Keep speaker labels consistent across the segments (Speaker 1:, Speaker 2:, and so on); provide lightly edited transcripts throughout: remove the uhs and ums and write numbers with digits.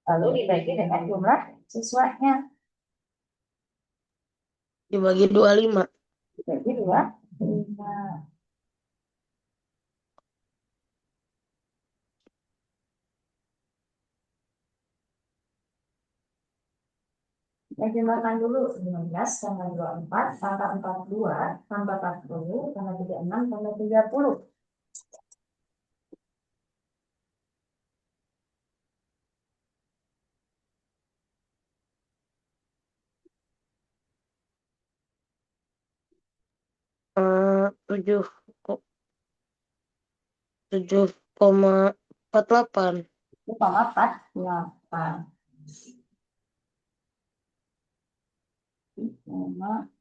Speaker 1: Lalu dibagi dengan jumlah siswanya.
Speaker 2: Dibagi 25.
Speaker 1: Dibagi 2, 5. Jumlahkan dulu 15 tambah 24 tambah 42 tambah 40 tambah 36 tambah 30.
Speaker 2: Tujuh 7,48.
Speaker 1: 1,48. 1,48.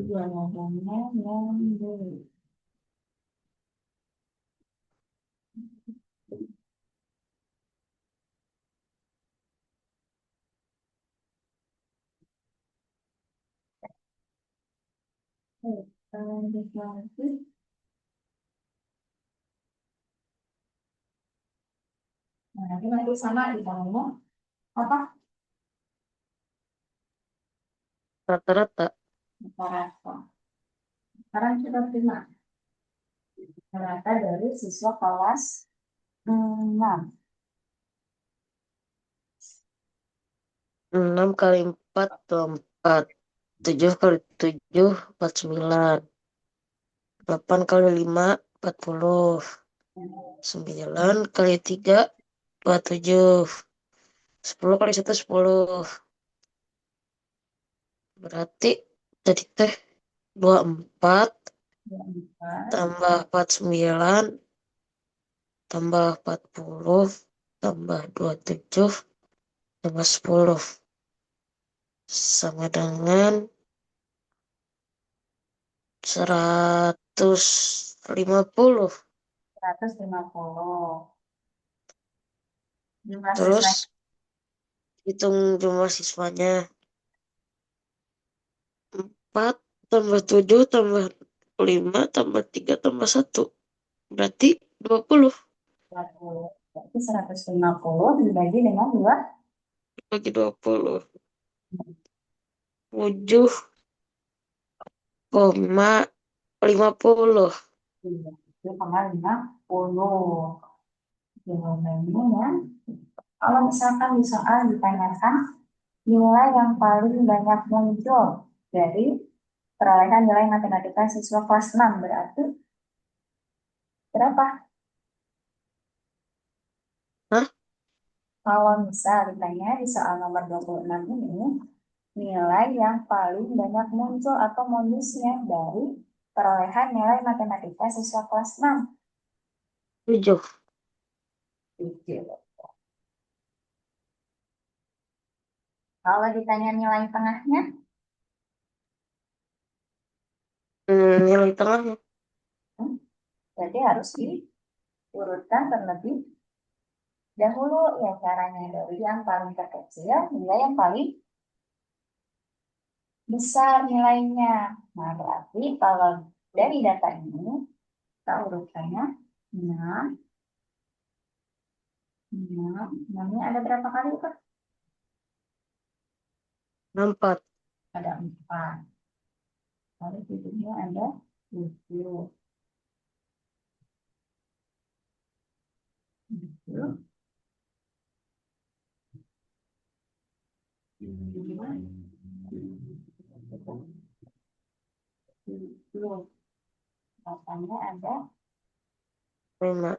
Speaker 1: Dua nolnya yang dulu. Nah, ini nanti sama di bawahnya apa?
Speaker 2: Rata-rata.
Speaker 1: Rata-rata. Sekarang kita terima rata dari siswa kelas 6.
Speaker 2: 6 kali 4, 24. 7 kali 7, 49. 8 kali 5, 40. 9 kali 3, 27. 10 kali 1, 10. Berarti tadi teh 24
Speaker 1: 24.
Speaker 2: tambah 49 tambah 40 tambah 27 tambah 10 sama dengan 150.
Speaker 1: 150. Jumlah siswanya
Speaker 2: Terus hitung jumlah siswanya. 4 tambah 7 tambah 5 tambah 3 tambah 1. Berarti 20.
Speaker 1: 20. Berarti 150 dibagi dengan 2.
Speaker 2: Bagi 20. 7,50.
Speaker 1: 7,50. Jawabannya ya. Kalau misalkan di soal ditanyakan nilai yang paling banyak muncul dari perolehan nilai matematika siswa kelas 6 berarti berapa?
Speaker 2: Hah?
Speaker 1: Kalau misal ditanya di soal nomor 26 ini, nilai yang paling banyak muncul atau modusnya dari perolehan nilai matematika siswa kelas 6.
Speaker 2: 7.
Speaker 1: Kalau ditanya nilai tengahnya,
Speaker 2: Nilai tengahnya.
Speaker 1: berarti harus diurutkan terlebih dahulu ya caranya dari yang paling terkecil hingga yang paling besar nilainya. Nah, berarti kalau dari data ini kita urutannya 6, 6, 6-nya ada berapa kali Pak?
Speaker 2: 4.
Speaker 1: Ada 4. Lalu 7-nya ada 7. 7. 7. Datanya ada,
Speaker 2: 5.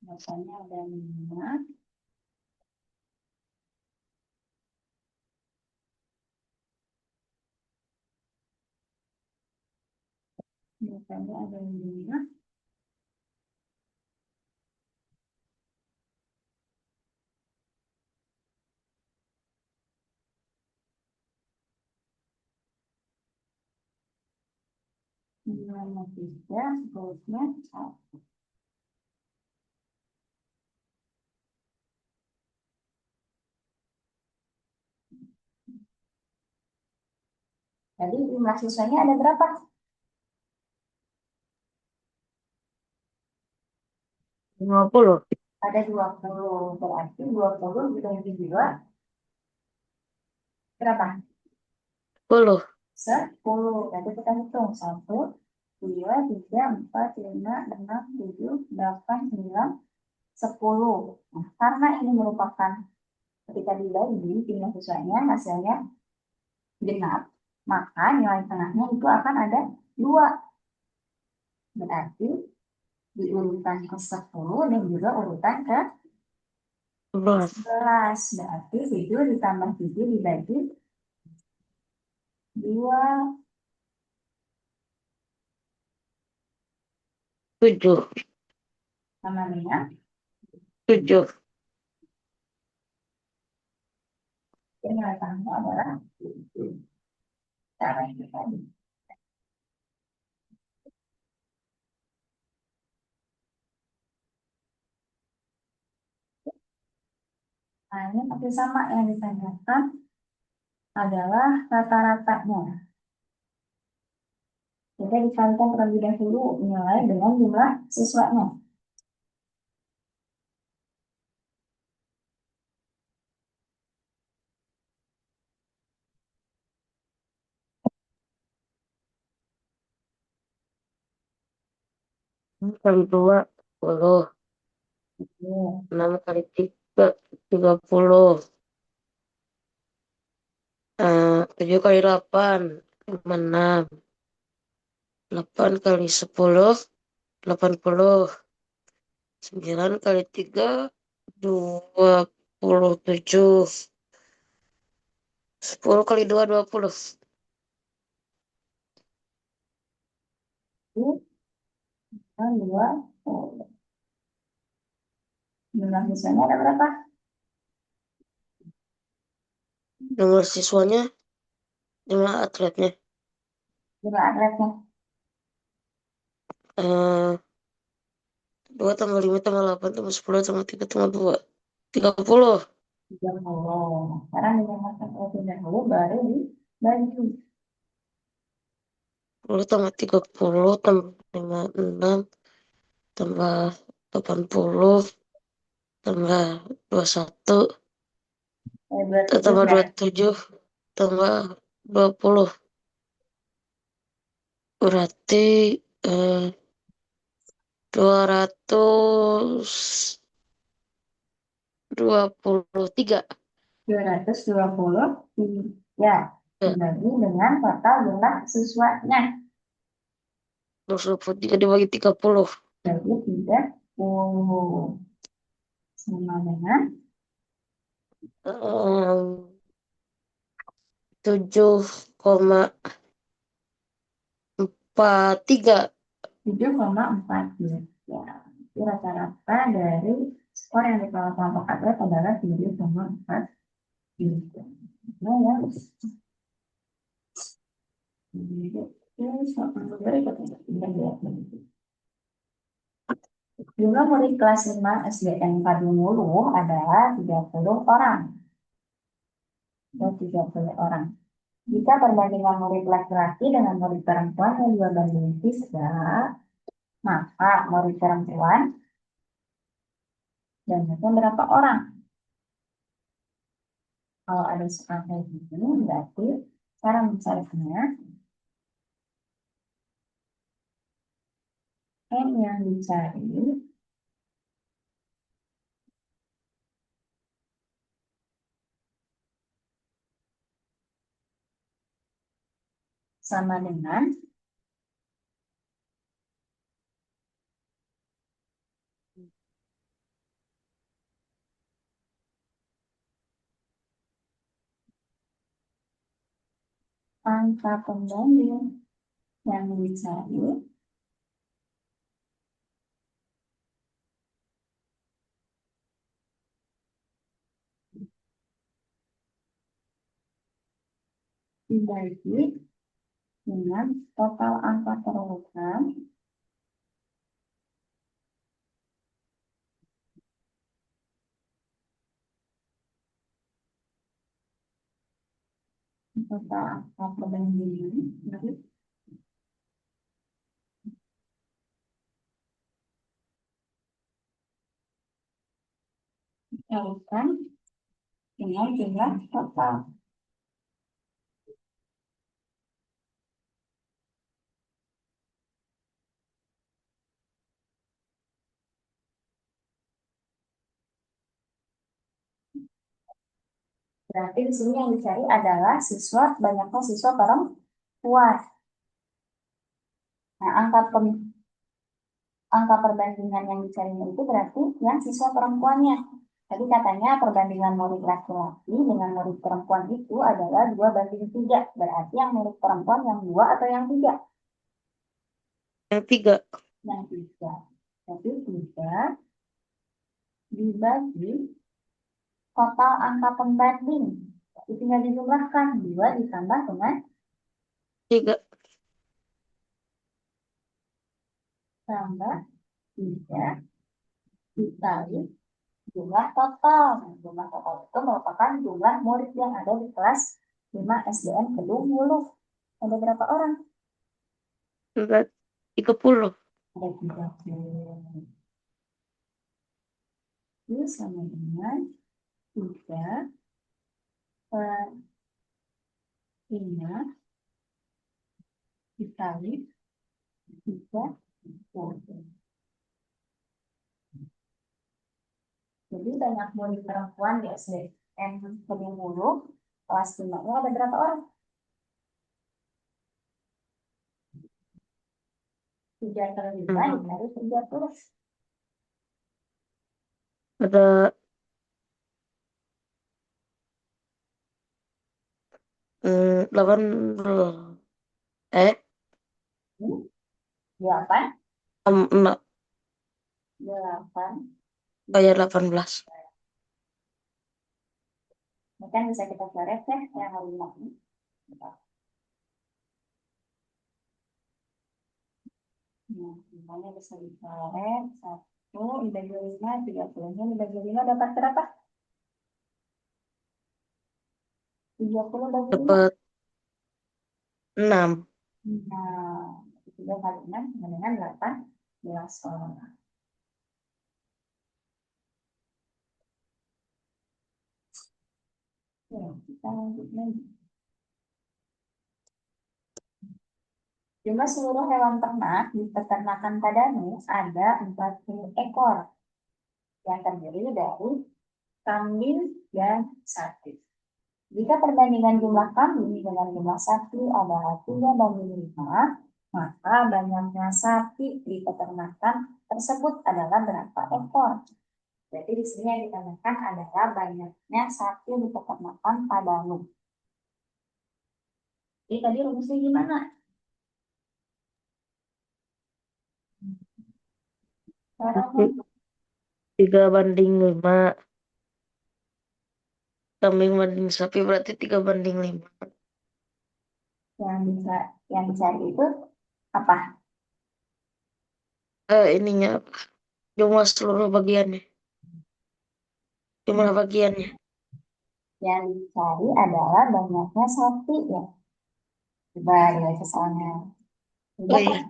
Speaker 1: datanya ada 5. Datanya ada 5. Nilainya 3, seterusnya 1. Jadi jumlah siswanya ada berapa?
Speaker 2: 50.
Speaker 1: Ada 20. Berarti 20 dibagi 2 berapa?
Speaker 2: 10.
Speaker 1: 10. Nanti kita hitung. 1, 2, 3, 4, 5, 6, 7, 8, 9, 10. Nah, karena ini merupakan ketika dibagi jumlah siswanya hasilnya genap, maka nilai tengahnya itu akan ada 2. Berarti di urutan ke 10 dan juga urutan ke
Speaker 2: 11.
Speaker 1: 11. Berarti 7 ditambah 7 dibagi 2
Speaker 2: 7.
Speaker 1: sama dengan
Speaker 2: 7.
Speaker 1: nilai tengahnya adalah cara ini tadi. Nah, ini masih sama yang ditanyakan adalah rata-ratanya. Kita dikalikan terlebih dahulu nilai dengan jumlah siswanya.
Speaker 2: Kali 2, 10.
Speaker 1: Oke.
Speaker 2: 6 kali 3, 30. 7 kali 8, 56. 8 kali 10, 80. 9 kali 3, 27. 10 kali 2, 20.
Speaker 1: Dan 2, jumlah siswanya ada berapa?
Speaker 2: Jumlah siswanya, jumlah atletnya.
Speaker 1: Jumlah atletnya
Speaker 2: Eh, 2 tambah 5 tambah 8 tambah 10 tambah 3 tambah 2. 30.
Speaker 1: 30. Sekarang dinyatakan terlebih dahulu baru dibagi.
Speaker 2: 10 tambah 30 tambah 56 tambah 80 tambah 21 tambah
Speaker 1: 27 ya.
Speaker 2: 27 tambah 20. Berarti eh, 223.
Speaker 1: 220 ya
Speaker 2: Ya,
Speaker 1: dibagi dengan total jumlah siswanya.
Speaker 2: 223 dibagi 30.
Speaker 1: Jadi 30 sama dengan
Speaker 2: Em, 7,43.
Speaker 1: 7,4. Ya, itu rata-rata dari skor yang dikelola kelompok atlet adalah 7,4. Nah, ya. Jumlah murid kelas 5 SDN Kadungulu adalah 30 orang. Dan 30 orang. Jika perbandingan murid laki-laki dengan murid perempuan yang 2 banding 3, maka murid perempuan banyaknya berapa orang? Kalau ada soal kayak gini, berarti cara mencarinya N yang dicari sama dengan angka pembanding yang dicari dibagi dengan total angka perolehan total angka perbandingan dari kalikan dengan jumlah total. Berarti di sini yang dicari adalah banyaknya siswa perempuan. Nah, angka perbandingan yang dicarinya itu berarti yang siswa perempuannya. Tadi katanya perbandingan murid laki-laki dengan murid perempuan itu adalah 2:3. Berarti yang murid perempuan yang 2 atau yang 3?
Speaker 2: Yang 3.
Speaker 1: Yang 3. Jadi 3 dibagi total angka pembanding. Itu tinggal dijumlahkan. 2 ditambah dengan
Speaker 2: 3.
Speaker 1: tambah 3 dikali jumlah total. Nah, jumlah total itu merupakan jumlah murid yang ada di kelas 5 SDN Kedung Muluk. Ada berapa orang?
Speaker 2: 30.
Speaker 1: Ada 30. Itu sama dengan 3 per 5 dikali 30. Jadi banyak murid perempuan di SDN Kedung Muluk kelas 5 itu ada berapa orang? 3 kali 5 dikali 30.
Speaker 2: Ada 18.
Speaker 1: Hmm? 8,
Speaker 2: 6.
Speaker 1: 8.
Speaker 2: Oh ya 18.
Speaker 1: Ini kan bisa kita coret ya, yang 5 ini. Nah, semuanya bisa dicoret. 1 dibagi 5, 30-nya dibagi 5 dapat berapa? 30 bagi 5.
Speaker 2: Dapat 6.
Speaker 1: Nah, 3 kali 6 sama dengan 18 orang. Ya, kita lanjut lagi. Jumlah seluruh hewan ternak di peternakan Padanu ada 40 ekor yang terdiri dari kambing dan sapi. Jika perbandingan jumlah kambing dengan jumlah sapi adalah 3:5, maka banyaknya sapi di peternakan tersebut adalah berapa ekor? Jadi di sini yang ditanyakan adalah banyaknya sapi di peternakan Padanu. Jadi tadi rumusnya gimana? Cara
Speaker 2: 3:5. Kambing banding sapi berarti 3:5.
Speaker 1: yang dicari itu apa?
Speaker 2: Ininya apa? Jumlah seluruh bagiannya. Jumlah bagiannya.
Speaker 1: Yang dicari adalah banyaknya sapi ya. Coba lihat soalnya.
Speaker 2: Oh iya.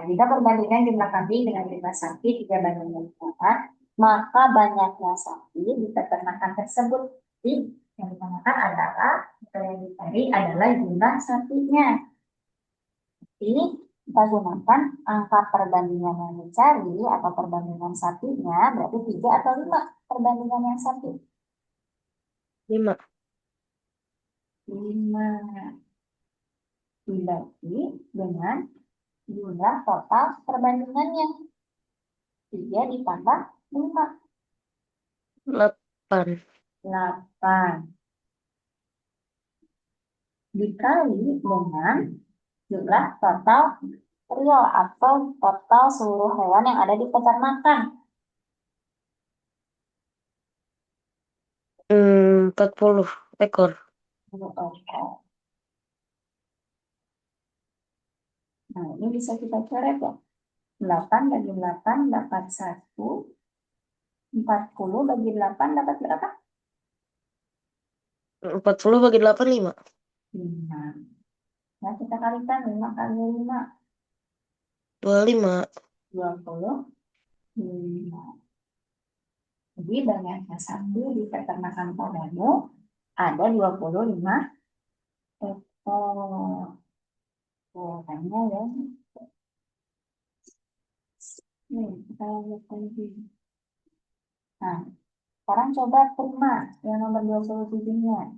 Speaker 1: Jika perbandingan jumlah kambing dengan jumlah sapi 3:4, maka banyaknya sapi di peternakan tersebut. Jadi, yang ditanyakan adalah, atau yang dicari adalah jumlah sapinya. Ini kita gunakan angka perbandingan yang dicari atau perbandingan sapinya, berarti 3 atau 5 perbandingan yang sapi.
Speaker 2: 5.
Speaker 1: 5 dibagi dengan jumlah total perbandingannya. 3 ditambah 5.
Speaker 2: 8.
Speaker 1: 8 dikali dengan jumlah total real atau total seluruh hewan yang ada di peternakan.
Speaker 2: 40 ekor.
Speaker 1: Oke. Nah, ini bisa kita coret ya. 8 bagi 8 dapat 1. 40 bagi 8 dapat berapa?
Speaker 2: 40 bagi 8 5.
Speaker 1: 5. Nah, kita kalikan 5 kali 5.
Speaker 2: 25.
Speaker 1: 25. Jadi banyaknya sapi di peternakan kamu ada 25 ekor. Makanya ya. Nih, kita lihat lagi. Nah, sekarang coba terima yang nomor 27-nya.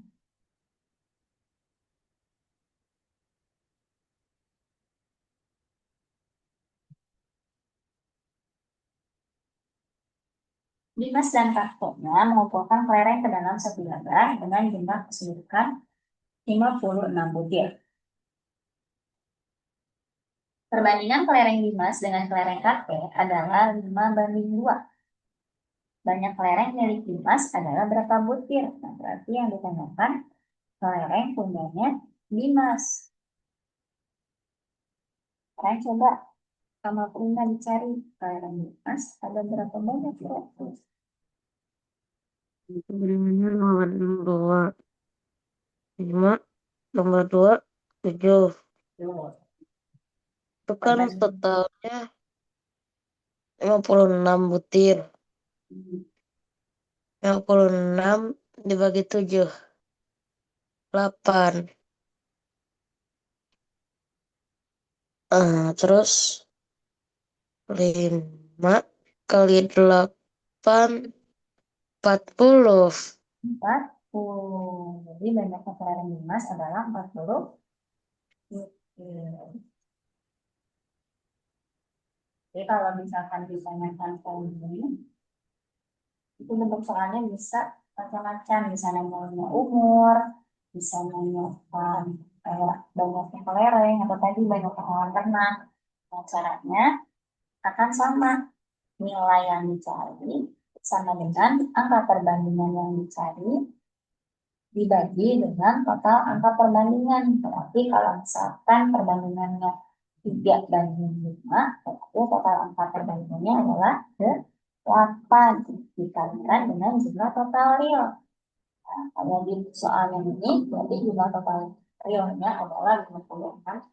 Speaker 1: Dimas dan kakeknya mengumpulkan kelereng ke dalam satu gabah dengan jumlah keseluruhan 56 butir. Perbandingan kelereng Dimas dengan kelereng kakek adalah 5:2. Banyak kelereng milik Dimas adalah berapa butir? Nah, berarti yang ditanyakan kelereng punyanya Dimas. Sekarang coba sama Prima dicari kelereng Dimas ada berapa banyak ya?
Speaker 2: Berimannya nomor 2. 5, nomor 2, 7. Itu kan totalnya 56 butir. 56 dibagi 7. 8. Terus 5 kali 8, 40.
Speaker 1: 40. Jadi banyak kelereng Dimas adalah 40 butir. Jadi kalau misalkan ditanyakan kayak gini, itu bentuk soalnya bisa macam-macam, bisa nanya umur, bisa nanyakan kayak banyaknya kelereng atau tadi banyak hewan ternak. Nah, caranya akan sama, nilai yang dicari sama dengan angka perbandingan yang dicari dibagi dengan total angka perbandingan. Berarti kalau misalkan perbandingannya 3:5, berarti total angka perbandingannya adalah 8 dikalikan dengan jumlah total real. Nah, kalau di soal yang ini, berarti jumlah total realnya adalah 56.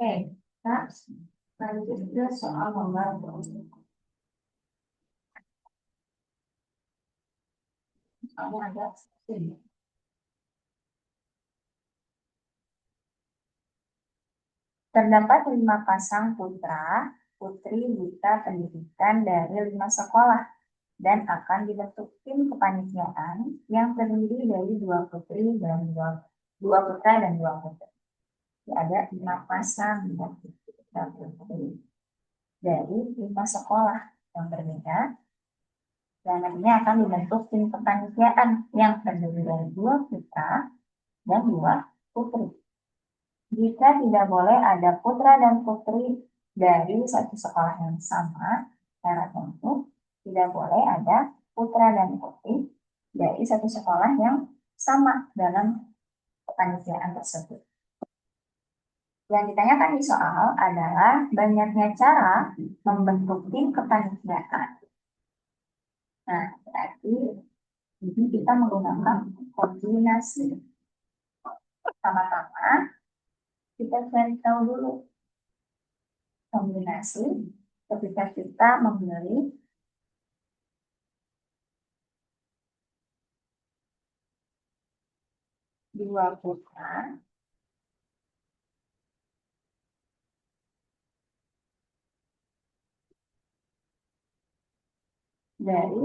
Speaker 1: Oke, nah, lanjut ke soal nomor 2. Soalnya agak sedih. Terdapat 5 pasang putra putri buta pendidikan dari 5 sekolah dan akan dibentuk tim kepanitiaan yang terdiri dari 2 putri dan 2 putra dan 2 putri. Ada 5 pasang dan putri dari 5 sekolah yang berbeda dan nantinya akan dibentuk tim kepanitiaan yang terdiri dari 2 putra dan 2 putri. Jika tidak boleh ada putra dan putri dari satu sekolah yang sama, secara tentu tidak boleh ada putra dan putri dari satu sekolah yang sama dalam kepanitiaan tersebut. Yang ditanyakan di soal adalah banyaknya cara membentuk tim kepanitiaan. Nah, berarti ini kita menggunakan kombinasi. Pertama-tama kita cari tahu dulu kombinasi ketika kita memilih dua putra dari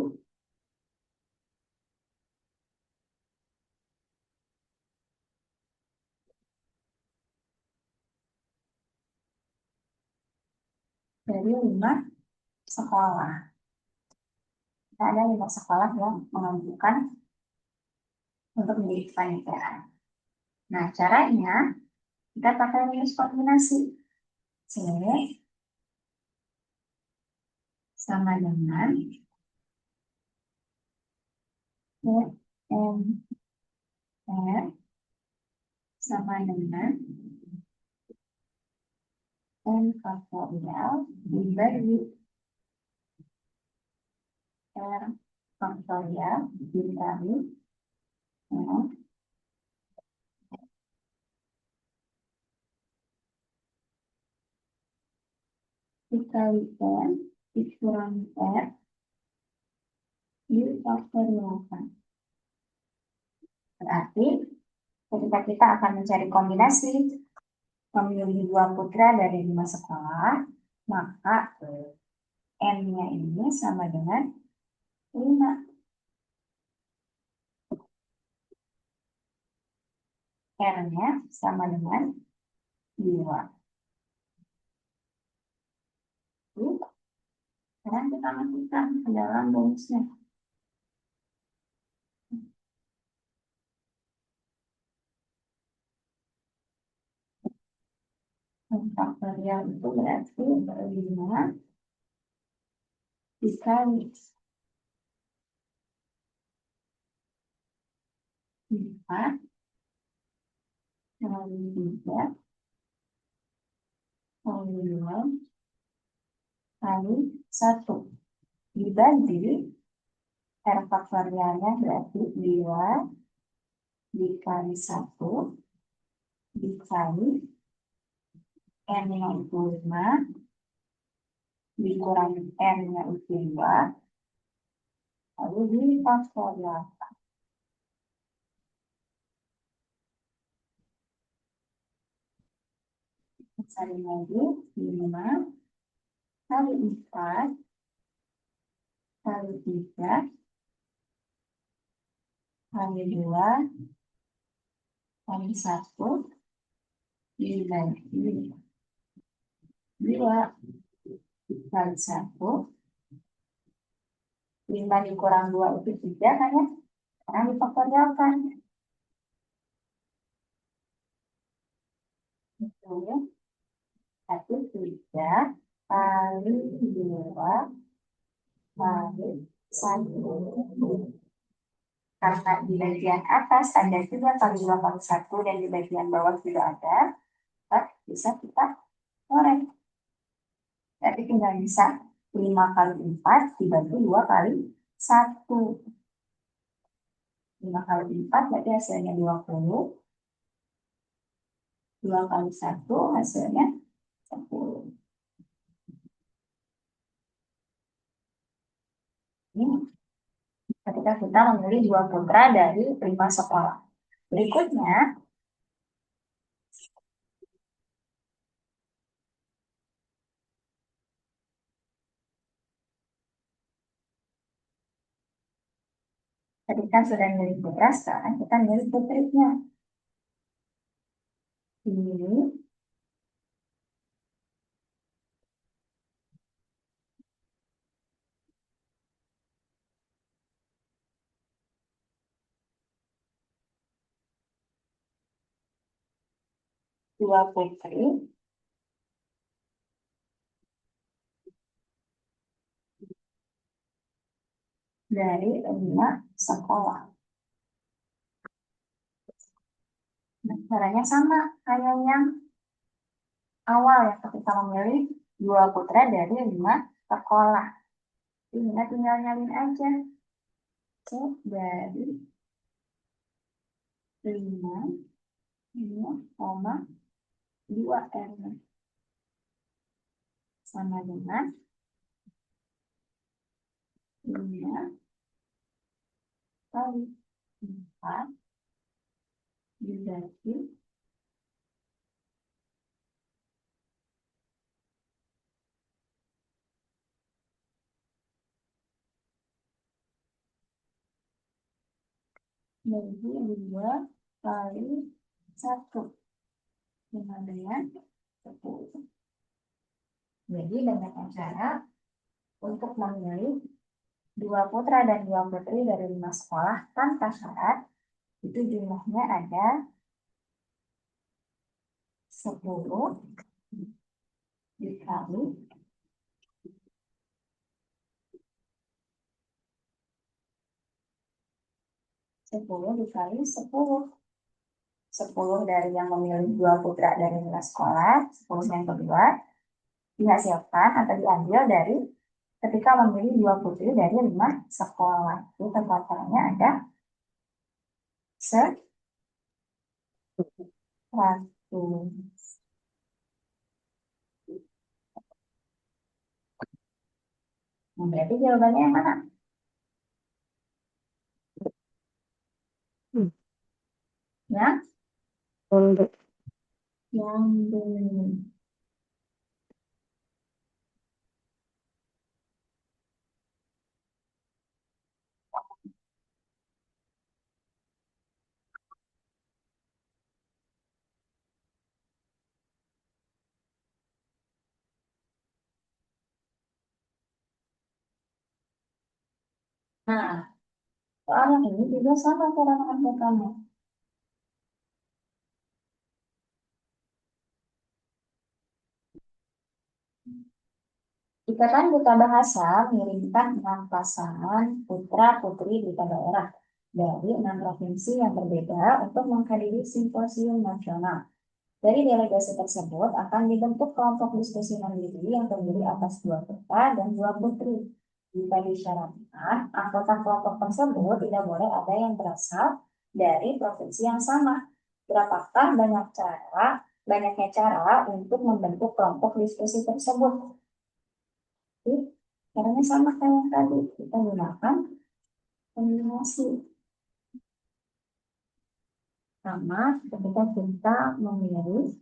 Speaker 1: dari 5 sekolah. Ada 5 sekolah yang mengajukan untuk menjadi kepanitiaan. Nah, caranya kita pakai rumus kombinasi. Sini sama dengan R sama dengan N faktorial dibagi R faktorial dikali Ya. Dikalikan dikurangi R difaktorialkan. Berarti ketika kita akan mencari kombinasi memilih dua putra dari 5 sekolah, maka N-nya ini sama dengan 5. R-nya sama dengan 2. Sekarang kita masukkan ke dalam rumusnya. Faktorial itu berarti 5 dikali 4 kali 3 kali 2 kali 1 dibagi R faktorialnya berarti 2 dikali 1 dikali N-nya itu 5 dikurangi N-nya itu 2 lalu difaktorialkan. Cari lagi 5 kali 4 kali 3 kali 2 kali 1 dibagi 2 kali 1. 5 dikurang 2 itu 3 kan ya? Sekarang difaktorialkan. Itu ya. 3 kali 2 kali 1. Karena di bagian atas ada 3 kali 2 kali 1 dan di bagian bawah tidak ada, bisa kita korek. Tapi tinggal bisa 5 kali 4 dibagi 2 kali 1. 5 kali 4 berarti hasilnya 20. 2 kali 1 hasilnya 10. Ini ketika kita memilih 2 putra dari 5 sekolah. Berikutnya, ketika sudah memilih putra, sekarang kita memilih putrinya. Ini 2 putri dari 5 sekolah. Nah, caranya sama kayak yang awal ya, ketika memilih 2 putra dari 5 sekolah. Ini tinggal nyalin aja. Dari 5 2 R sama dengan 5 kali 4 dibagi 2 kali 1 sama dengan 10. Jadi banyak cara untuk memilih 2 putra dan 2 putri dari 5 sekolah tanpa syarat. Itu jumlahnya ada 10 dikali 10 dikali 10. 10 dari yang memilih 2 putra dari 5 sekolah, 10 yang kedua dihasilkan atau diambil dari ketika memilih 2 putri dari 5 sekolah. Itu tata caranya ada 100. Nah, berarti jawabannya yang mana?
Speaker 2: Hmm.
Speaker 1: Ya,
Speaker 2: Yang B.
Speaker 1: yang B. Nah, soal yang ini juga sama cara mengerjakannya. Ikatan Duta Bahasa mengirimkan 6 pasangan putra-putri duta daerah dari 6 provinsi yang berbeda untuk menghadiri simposium nasional. Dari delegasi tersebut akan dibentuk kelompok diskusi mandiri yang terdiri atas 2 putra dan 2 putri. Jika disyaratkan, anggota kelompok tersebut tidak boleh ada yang berasal dari provinsi yang sama. Berapakah banyaknya cara untuk membentuk kelompok diskusi tersebut? Jadi, caranya sama kayak yang tadi. Kita gunakan kombinasi. Sama ketika kita memilih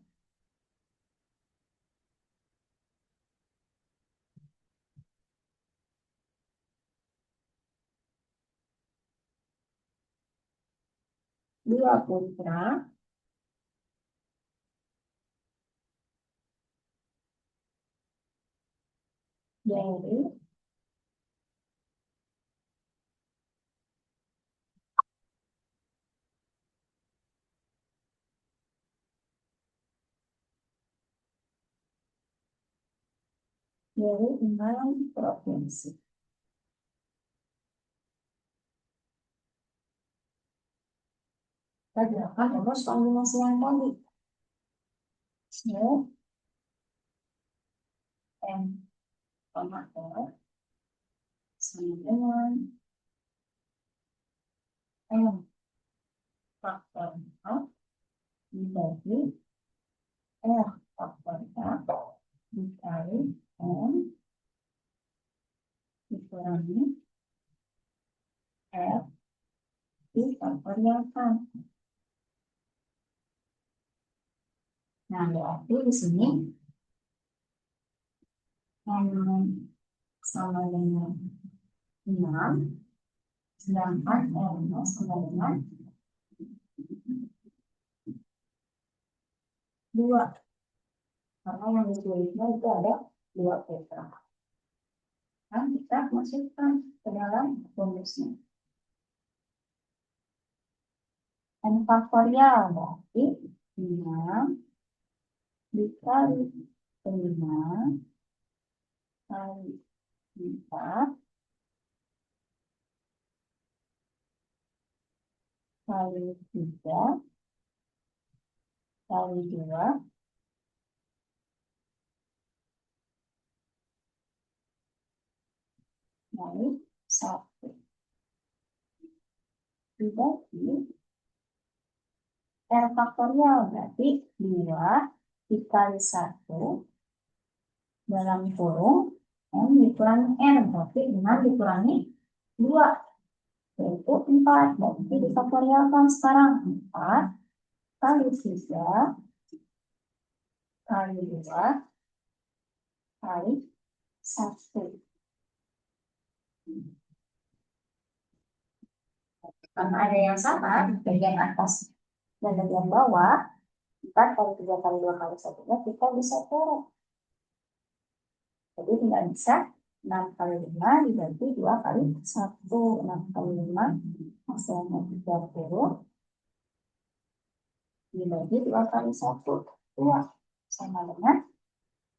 Speaker 1: dua putra dari dari 6 provinsi. Kita gunakan rumus kombinasi yang tadi. Smooth M, koma R sama dengan M faktor A dibagi R faktor A dikali M dikurangi R difaktorial A. Nah, berarti di sini M sama dengan 6, sedangkan R sama dengan 2. Karena yang ditulisnya itu ada 2 putra. Nah, kita masukkan ke dalam rumusnya. N faktorial berarti 6 dikali 5 kali 4 kali 3 kali 2 kali 1 dibagi R faktorial berarti 2 dikali 1 dalam kurung M dikurangi N berarti 6 dikurangi 2 yaitu 4. Berarti difaktorialkan sekarang 4 kali 3 kali 2 kali 1. Karena ada yang sama di bagian atas dan bagian bawah, 4 kali 3 kali 2 kali 1-nya kita bisa turun. Jadi tidak bisa 6 kali 5 dibagi 2 kali 1. 6 kali 5 hasilnya 30 dibagi 2 kali 1. 2 sama dengan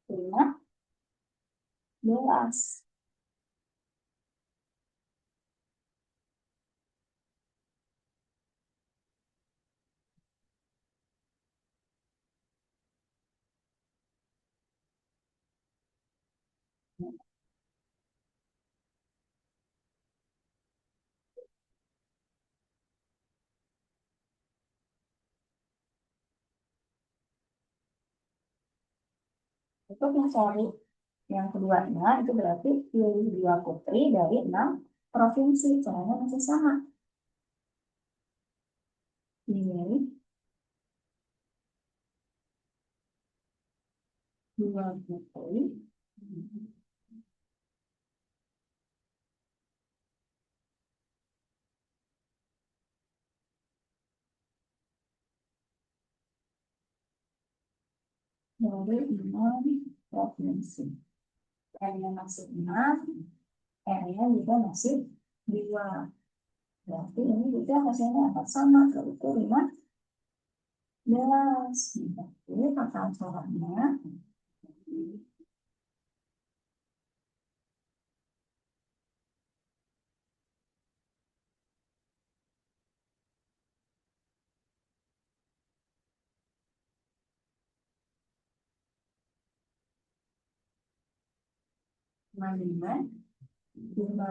Speaker 1: 15. Untuk mencari yang keduanya, itu berarti pilih dua putri dari 6 provinsi. Caranya masih sama. Pilih dua putri dari 6 provinsi. R-nya masih 6, R-nya juga masih 2. Berarti ini juga hasilnya akan sama, yaitu 15. Ini tata caranya. Lima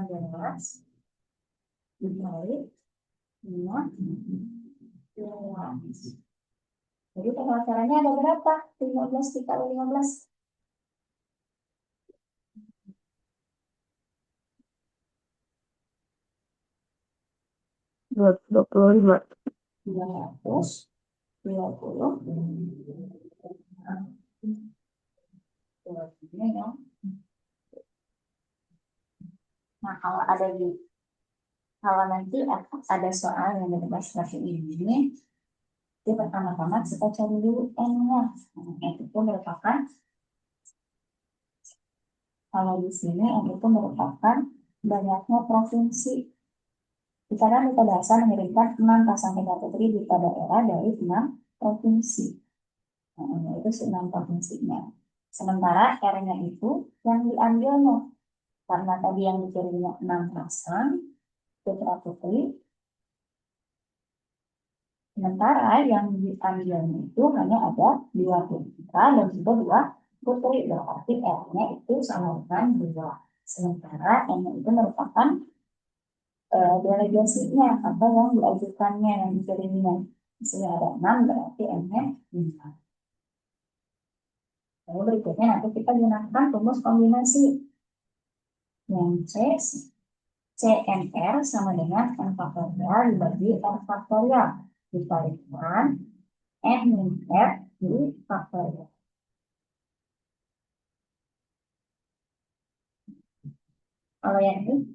Speaker 1: 15 dikali 15. Jadi tata caranya ada berapa? 15 dikali 15.
Speaker 2: 225.
Speaker 1: 220. Ini ya. Nah, kalau nanti ada soal yang bebas seperti ini, itu pertama-tama kita cari dulu N-nya. Nah, itu merupakan, kalau di sini N itu merupakan banyaknya provinsi. Sekarang kita dasar mengirimkan 6 pasang ganda putri di daerah dari 6 provinsi. Nah, itu 6 provinsinya. Sementara R-nya itu yang diambilnya. Karena tadi yang dikirimnya 6 pasang putra putri, sementara yang diambilnya itu hanya ada 2 putra dan juga 2 putri. Berarti R-nya itu sama dengan 2. Sementara N-nya itu merupakan delegasinya atau yang diajukannya, yang dikirimnya. Misalnya ada 6, berarti N-nya 5. Lalu berikutnya nanti kita gunakan rumus kombinasi. Yang CNR sama dengan N faktorial dibagi R faktorial. Dikalikan N min R di faktorial. Kalau yang ini,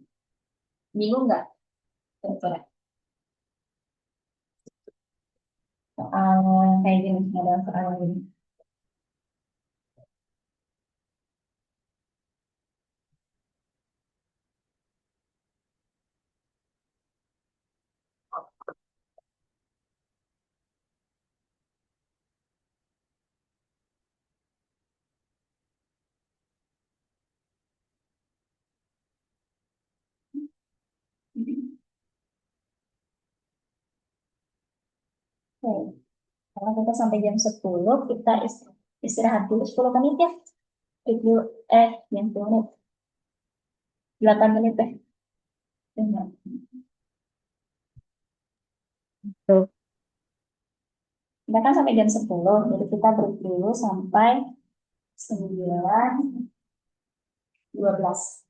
Speaker 1: bingung nggak? Kira-kira. Soal kayak gini, ada soal yang gini. Oke. Karena kita sampai jam 10, kita istirahat dulu 10 menit ya. Itu, jam 10 menit. 8 menit deh. Benar.
Speaker 2: Tuh.
Speaker 1: Kita kan sampai jam 10, jadi kita break dulu sampai 9.12.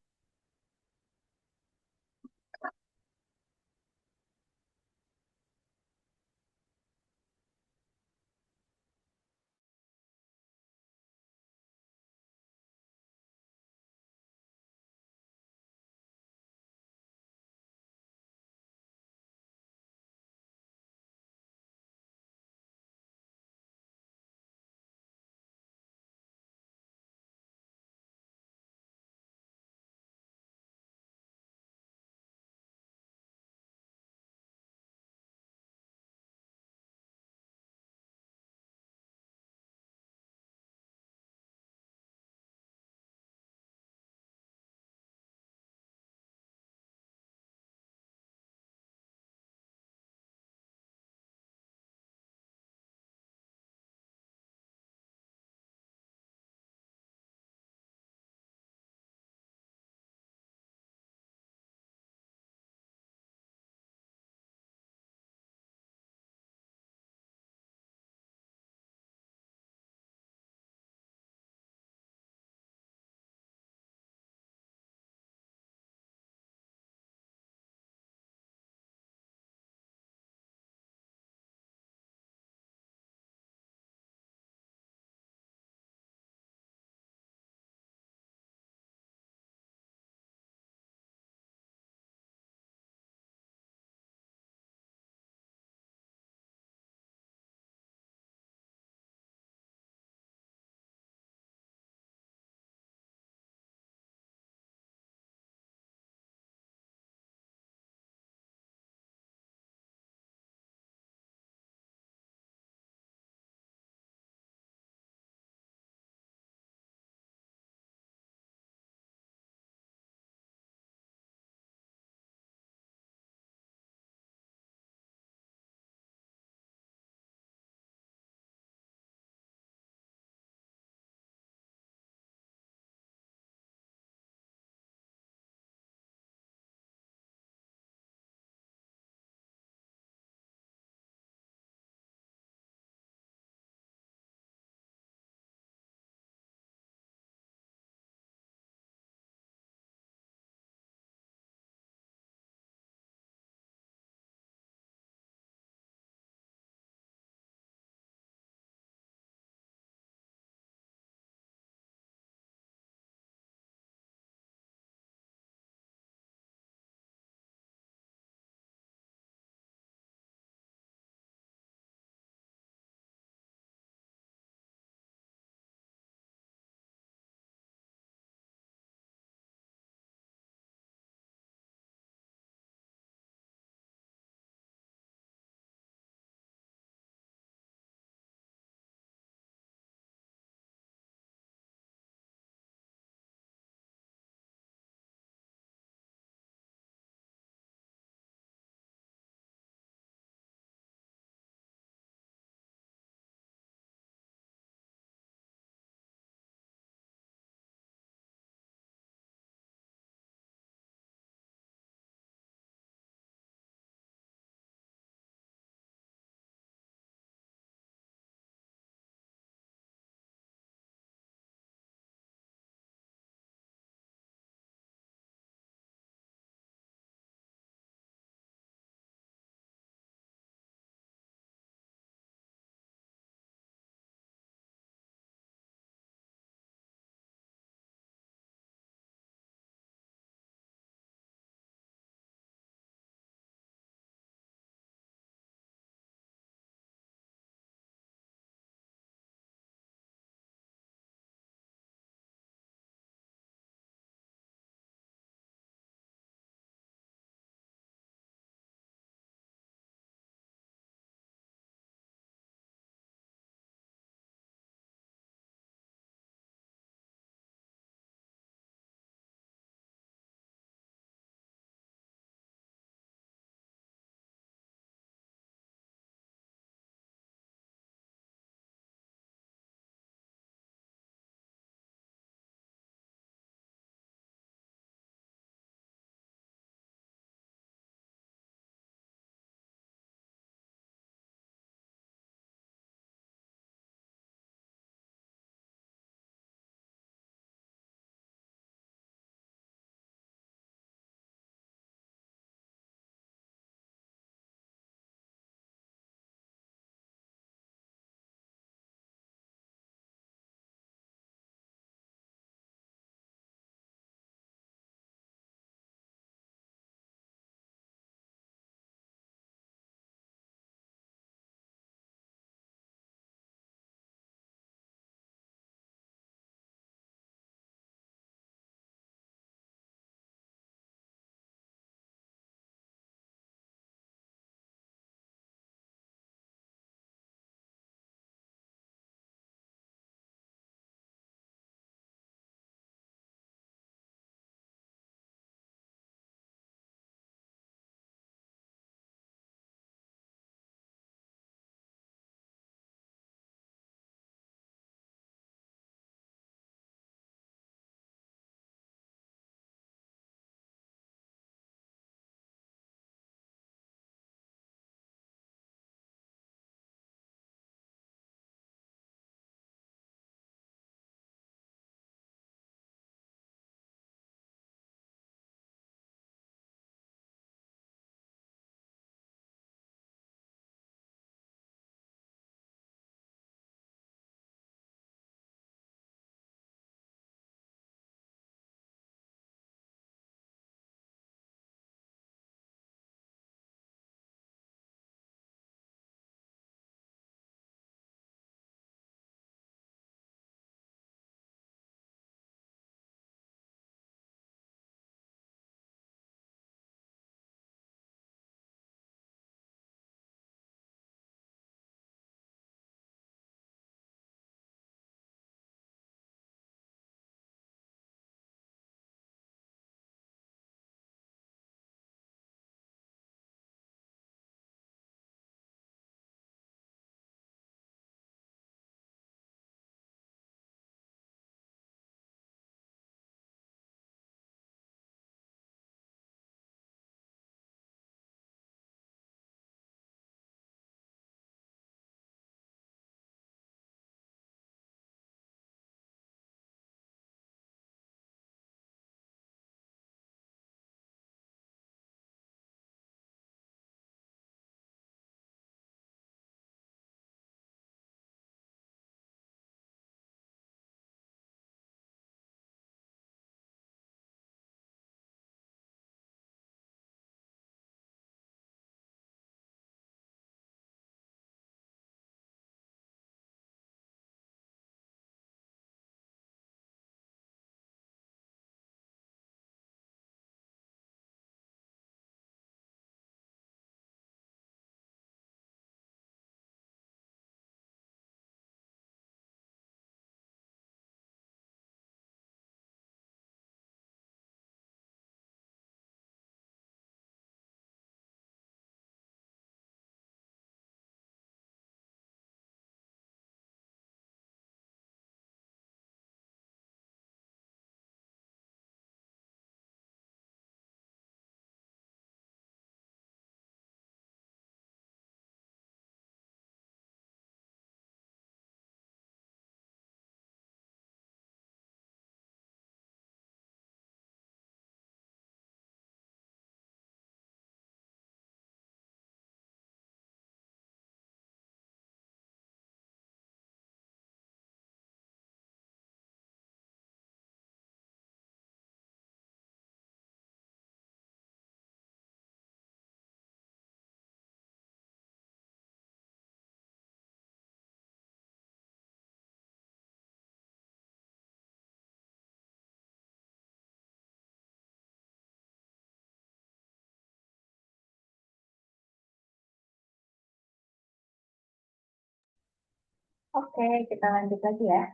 Speaker 1: Oke, kita lanjut lagi ya.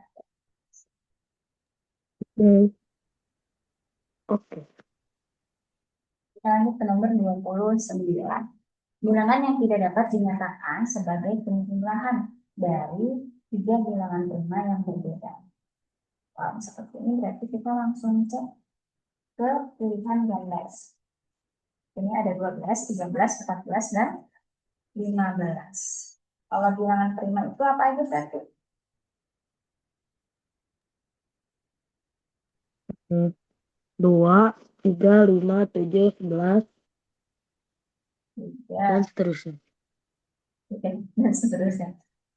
Speaker 2: Oke.
Speaker 1: Kita lanjut ke nomor 29. Bilangan yang tidak dapat dinyatakan sebagai penjumlahan dari tiga bilangan prima yang berbeda. Kalau seperti ini berarti kita langsung cek ke pilihan gambar. Ini ada 12, 13, 14, dan 15. Kalau bilangan prima itu apa aja berarti?
Speaker 2: Dua, tiga, lima, tujuh, 11, dan
Speaker 1: 3,
Speaker 2: seterusnya.
Speaker 1: oke, dan seterusnya.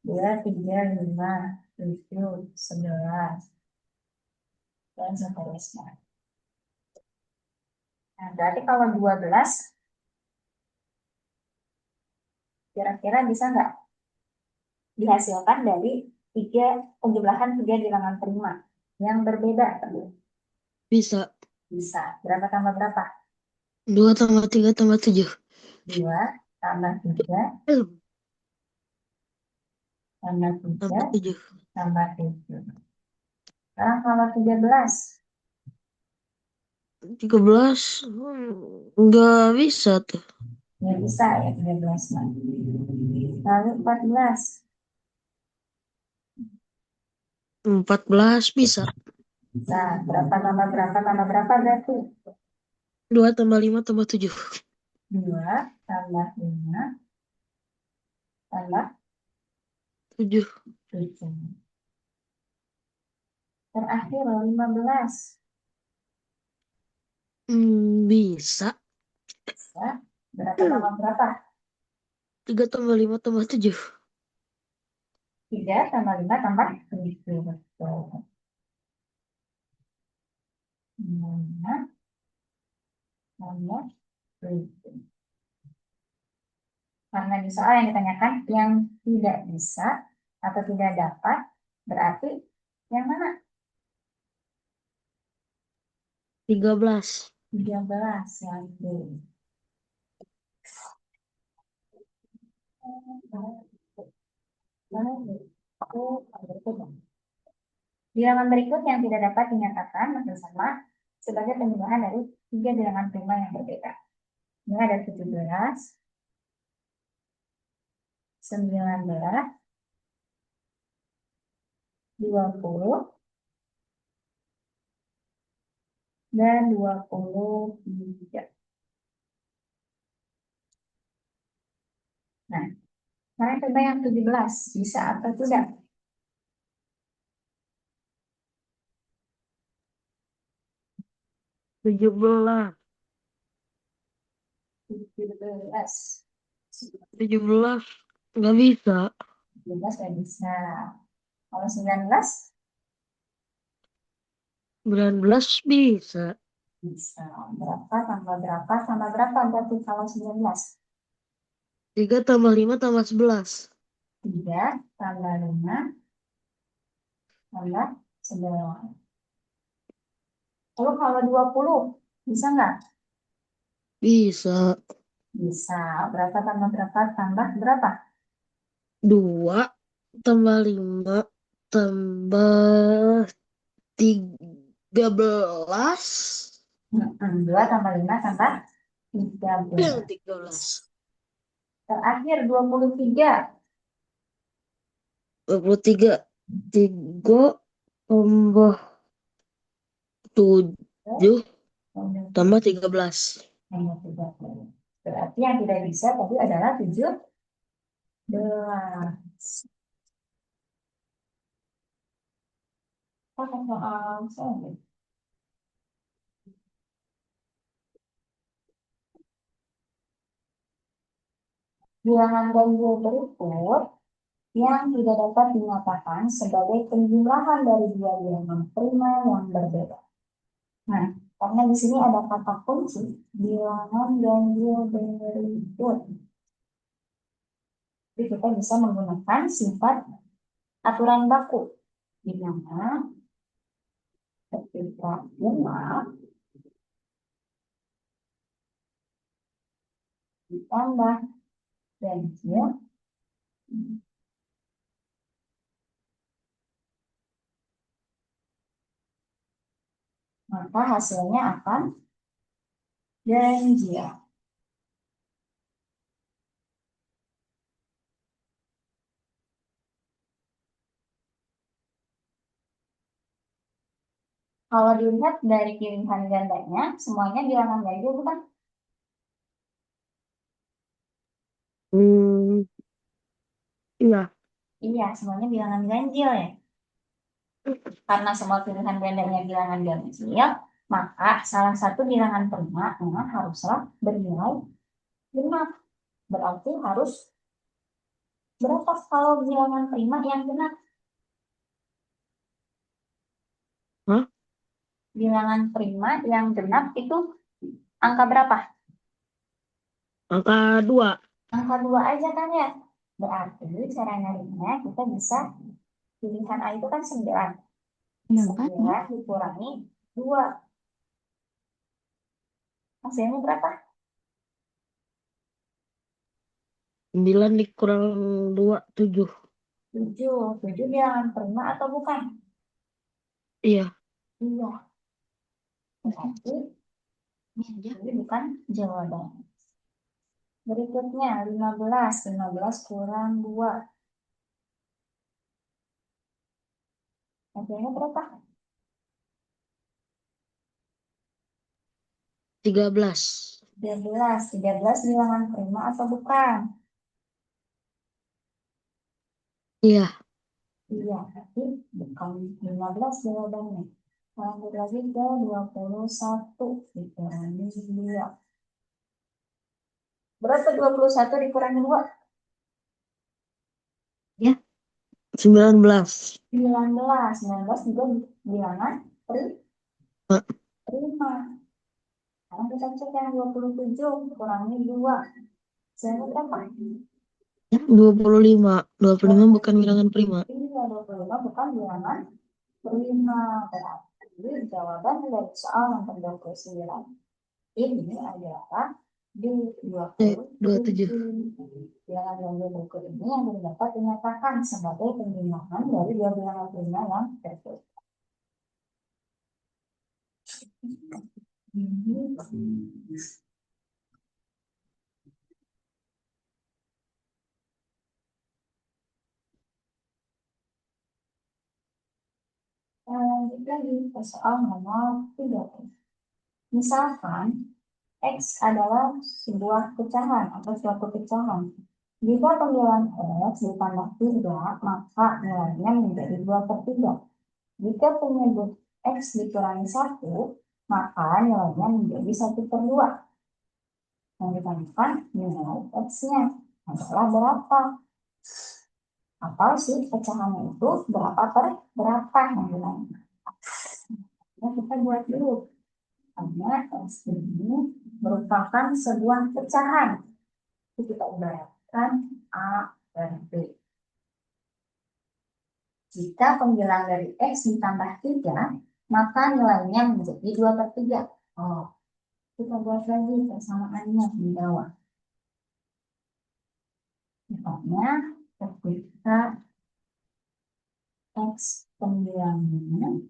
Speaker 1: 2, 3, 5, 7, 11, dan seterusnya. Nah, berarti kalau 12, kira-kira bisa nggak dihasilkan dari penjumlahan tiga bilangan prima yang berbeda?
Speaker 2: Bisa.
Speaker 1: Bisa. Berapa tambah berapa?
Speaker 2: 2 tambah 3 tambah 7.
Speaker 1: 2 tambah 3
Speaker 2: Eh,
Speaker 1: tambah 3
Speaker 2: tambah 7.
Speaker 1: tambah 7. Sekarang kalau 13,
Speaker 2: 13. Nggak bisa tuh.
Speaker 1: ya bisa ya 13. Lalu 14,
Speaker 2: 14 bisa.
Speaker 1: bisa. Berapa tambah berapa berarti?
Speaker 2: 2 tambah 5 tambah 7.
Speaker 1: 2 tambah 5 tambah
Speaker 2: 7.
Speaker 1: 7. Terakhir 15.
Speaker 2: Bisa.
Speaker 1: Bisa. Berapa tambah berapa?
Speaker 2: 3 tambah 5 tambah 7.
Speaker 1: 3 tambah 5 tambah 7. Betul. 5 tambah 7. Karena di soal yang ditanyakan yang tidak bisa atau tidak dapat, berarti yang mana?
Speaker 2: 13.
Speaker 1: 13 yang D. Bilangan berikut yang tidak dapat dinyatakan masih sama sebagai penjumlahan dari tiga bilangan prima yang berbeda. Ini ada 17, 19, 20, dan 23. Nah, sekarang coba yang 17. Bisa atau tidak?
Speaker 2: 17.
Speaker 1: 17.
Speaker 2: 17. Nggak bisa.
Speaker 1: 17 nggak bisa. Kalau 19
Speaker 2: 19 bisa.
Speaker 1: bisa. Berapa tambah berapa berarti kalau 19?
Speaker 2: 3 tambah 5 tambah 11.
Speaker 1: 3 tambah 5 tambah 11. Lalu kalau 20 bisa nggak?
Speaker 2: Bisa.
Speaker 1: Bisa. Berapa tambah berapa tambah berapa?
Speaker 2: 2 tambah 5 tambah 13.
Speaker 1: 2 tambah 5 tambah
Speaker 2: Yang
Speaker 1: 13.
Speaker 2: 13.
Speaker 1: Terakhir 23.
Speaker 2: 23. 3 tambah 7 tambah 13.
Speaker 1: Hanya 30. Berarti yang tidak bisa tadi adalah 17. Pakai soal saya. Bilangan ganjil berikut yang tidak dapat dinyatakan sebagai penjumlahan dari dua bilangan prima yang berbeda. Nah, karena di sini ada kata kunci bilangan ganjil berikut. Jadi kita bisa menggunakan sifat aturan baku di mana ketika jumlah ditambah ganjil maka hasilnya akan ganjil. Kalau dilihat dari pilihan gandanya, semuanya bilangan ganjil bukan?
Speaker 2: Hmm, iya.
Speaker 1: Iya, semuanya bilangan ganjil ya. Karena semua pilihan gandanya bilangan ganjil, maka salah satu bilangan prima haruslah bernilai genap. Berarti harus berapa kalau bilangan prima yang genap?
Speaker 2: Hah?
Speaker 1: Bilangan prima yang genap itu angka berapa?
Speaker 2: Angka 2.
Speaker 1: Angka 2 aja kan ya? Berarti cara nyarinya kita bisa pilihan A itu kan 9. 9 dikurangi 2. Hasilnya berapa?
Speaker 2: 9 dikurang 2, 7.
Speaker 1: 7. 7 bilangan prima atau bukan?
Speaker 2: Iya.
Speaker 1: Iya. Berarti ini bukan jawaban. Berikutnya 15. 15 kurang 2. Hasilnya berapa?
Speaker 2: 13.
Speaker 1: 13. 13 bilangan prima atau bukan?
Speaker 2: Iya.
Speaker 1: Iya, tapi bukan 15 jawabannya. Lanjut lagi ke 21 dikurangi 2. Berapa 21 dikurangi 2?
Speaker 2: Ya. 19.
Speaker 1: 19. 19 juga bilangan
Speaker 2: Mak,
Speaker 1: prima. Sekarang kita cek yang 27 kurangi 2. Saya berapa?
Speaker 2: ya, 25. 25 bukan bilangan prima.
Speaker 1: Iya, 25 bukan bilangan prima. Berarti jawaban dari soal nomor 29 ini adalah di
Speaker 2: Eh, 27.
Speaker 1: 27. Bilangan yang berikut ini yang dapat dinyatakan sebagai pembilangan dari dua bilangan prima yang berbeda. Lanjut lagi ke soal nomor 30. Misalkan X adalah sebuah pecahan atau suatu pecahan. Jika pembilangan X ditambah 3, maka nilainya menjadi 2/3. Jika penyebut X dikurangi 1, maka nilainya menjadi 1/2. Yang ditanyakan nilai X-nya adalah berapa? Atau si pecahannya itu berapa per berapa yang dinamakan. Nah, kita buat dulu. Karena X ini merupakan sebuah pecahan. Itu kita ibaratkan A dan B. Jika pembilang dari X ditambah 3, maka nilainya menjadi 2/3. Oh, kita buat lagi persamaannya di bawah. Misalnya, ketika X pembilangnya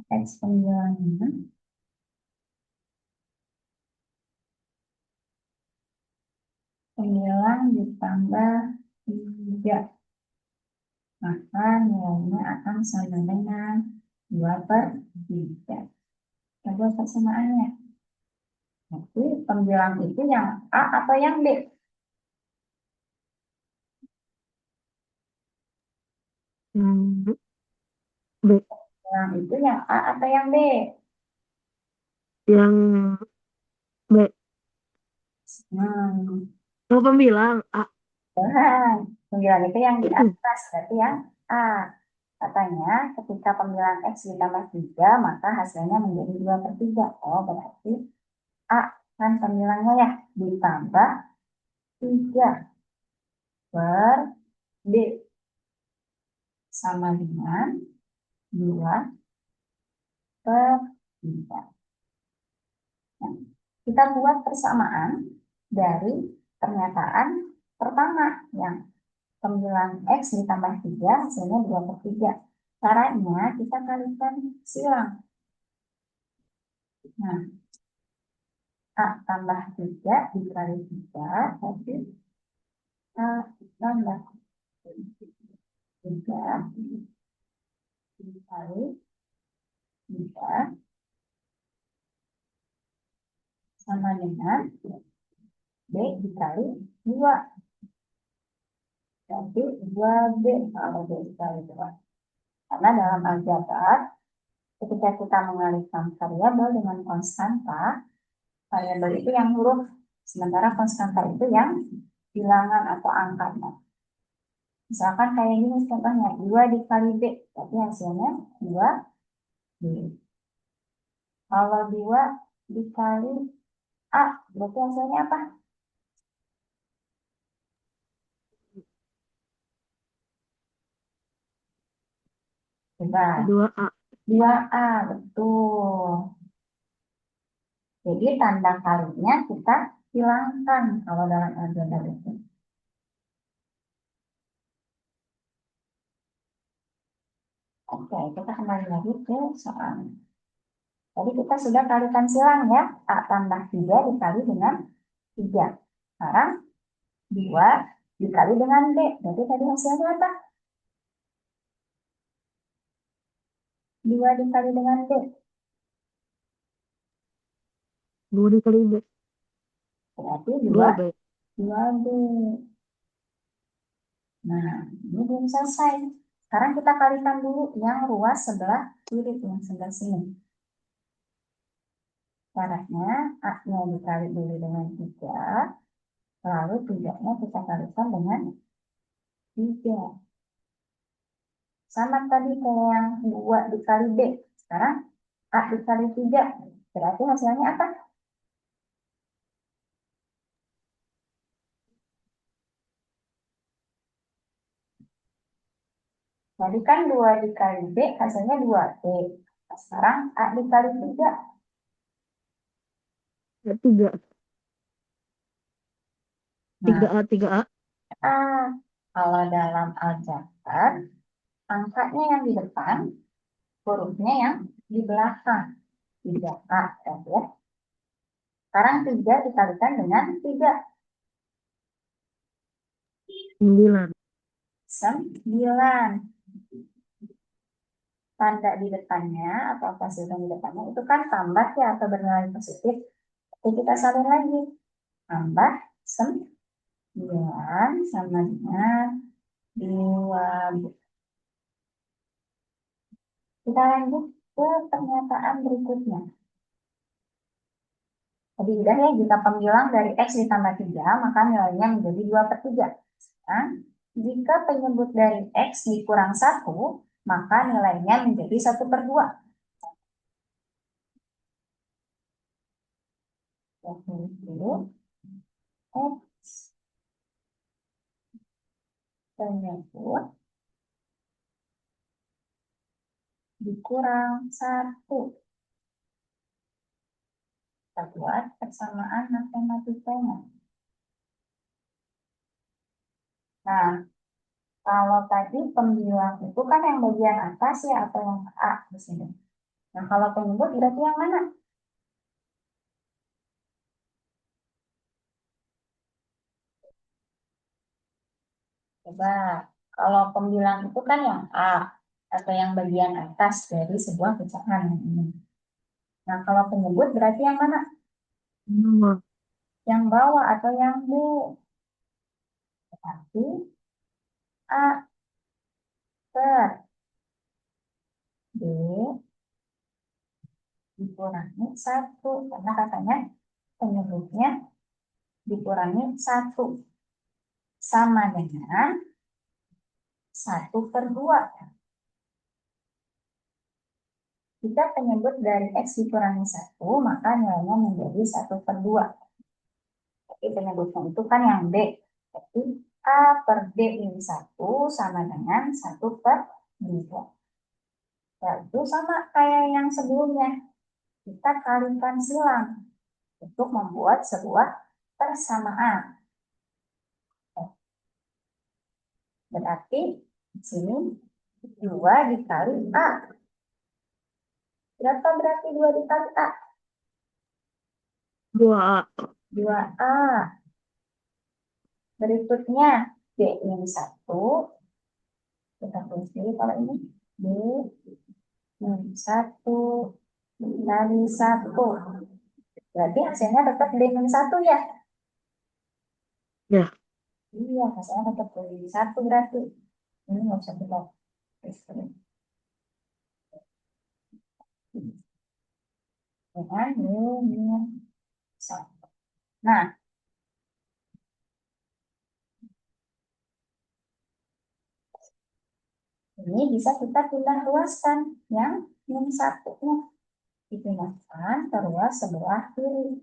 Speaker 1: X pembilangnya pembilang ditambah 3, maka nilainya akan sama dengan 2/3. Kita buat persamaannya. Jadi pembilang itu yang A atau yang B?
Speaker 2: Hmm, B.
Speaker 1: Pembilang itu yang A atau yang B?
Speaker 2: Yang B.
Speaker 1: Hmm,
Speaker 2: Oh, pembilang A.
Speaker 1: benar. Pembilang itu yang di atas, berarti yang A. Katanya ketika pembilang X ditambah 3, maka hasilnya menjadi 2/3. Oh, berarti A kan pembilangnya ya, ditambah 3 per B sama dengan 2/3. Nah, kita buat persamaan dari pernyataan pertama yang 9x ditambah 3 hasilnya 2/3. Caranya kita kalikan silang. Nah, A tambah 3 dikali 3 jadi A tambah 3 dikali 3 sama dengan B dikali 2. Jadi 2B kalau B dikali 2. Karena dalam aljabar, ketika kita mengalihkan variabel dengan konstanta, variabel itu yang huruf, sementara konstanta itu yang bilangan atau angkanya. Misalkan kayak gini contohnya, 2 dikali B, berarti hasilnya 2B. Kalau 2 dikali A, berarti hasilnya apa? Coba,
Speaker 2: 2A.
Speaker 1: 2A, betul. Jadi tanda kalinya kita hilangkan kalau dalam aljabar itu. Oke, kita kembali lagi ke soal. Tadi kita sudah kalikan silang ya. A tambah 3 dikali dengan 3. Sekarang 2 dikali dengan B. Berarti tadi hasilnya apa? 2 dikali dengan B.
Speaker 2: 2 dikali B.
Speaker 1: Berarti
Speaker 2: 2B.
Speaker 1: 2B. Nah, ini belum selesai. Sekarang kita kalikan dulu yang ruas sebelah kiri, yang sebelah sini. Caranya, A-nya dikali dulu dengan 3, lalu 3-nya kita kalikan dengan 3. Sama tadi kayak yang 2 dikali B. Sekarang A dikali 3. Berarti hasilnya apa? Tadi kan 2 dikali B hasilnya 2B. Nah, sekarang A dikali 3.
Speaker 2: 3.
Speaker 1: Nah,
Speaker 2: 3A, 3A.
Speaker 1: A. Kalau dalam aljabar, angkanya yang di depan, hurufnya yang di belakang. 3A. Ya. Sekarang 3 dikalikan dengan 3.
Speaker 2: 9.
Speaker 1: 9. Tanda di depannya atau fasilitas di depannya itu kan tambah ya atau bernilai positif. Jadi kita salin lagi. Tambah 9 sama dengan 2. Kita lanjut ke pernyataan berikutnya. Tadi udah ya, jika pembilang dari X ditambah 3, maka nilainya menjadi 2/3. Nah, jika penyebut dari X dikurang 1, maka nilainya menjadi 1/2. Jadi, X penyebut dikurang 1. Kita buat persamaan matematikanya. Nah, kalau tadi pembilang itu kan yang bagian atas ya atau yang A di sini. Nah, kalau penyebut berarti yang mana? Coba, kalau pembilang itu kan yang A atau yang bagian atas dari sebuah pecahan ini. Nah, kalau penyebut berarti yang mana? Yang bawah atau yang B? Berarti A per B dikurangi 1. Karena katanya penyebutnya dikurangi 1. Sama dengan 1/2. Jika penyebut dari X dikurangi 1, maka nilainya menjadi 1/2. Tapi penyebutnya itu kan yang B. Jadi A per B ini 1 sama dengan 1/2. Nah, itu sama kayak yang sebelumnya. Kita kalikan silang. untuk membuat sebuah persamaan. Berarti di sini 2 dikali A. Berapa berarti 2 dikali A?
Speaker 2: 2A.
Speaker 1: 2A. Berikutnya B-1. Kita tulis dulu kalau ini. B-1 dikali 1. Berarti hasilnya tetap B-1 ya?
Speaker 2: Ya.
Speaker 1: Iya, hasilnya tetap B-1 berarti. Ini nggak usah kita tulis. Dengan B-1. Nah, ini bisa kita pindah ruaskan yang min-1-nya. Dipindahkan ke ruas sebelah kiri.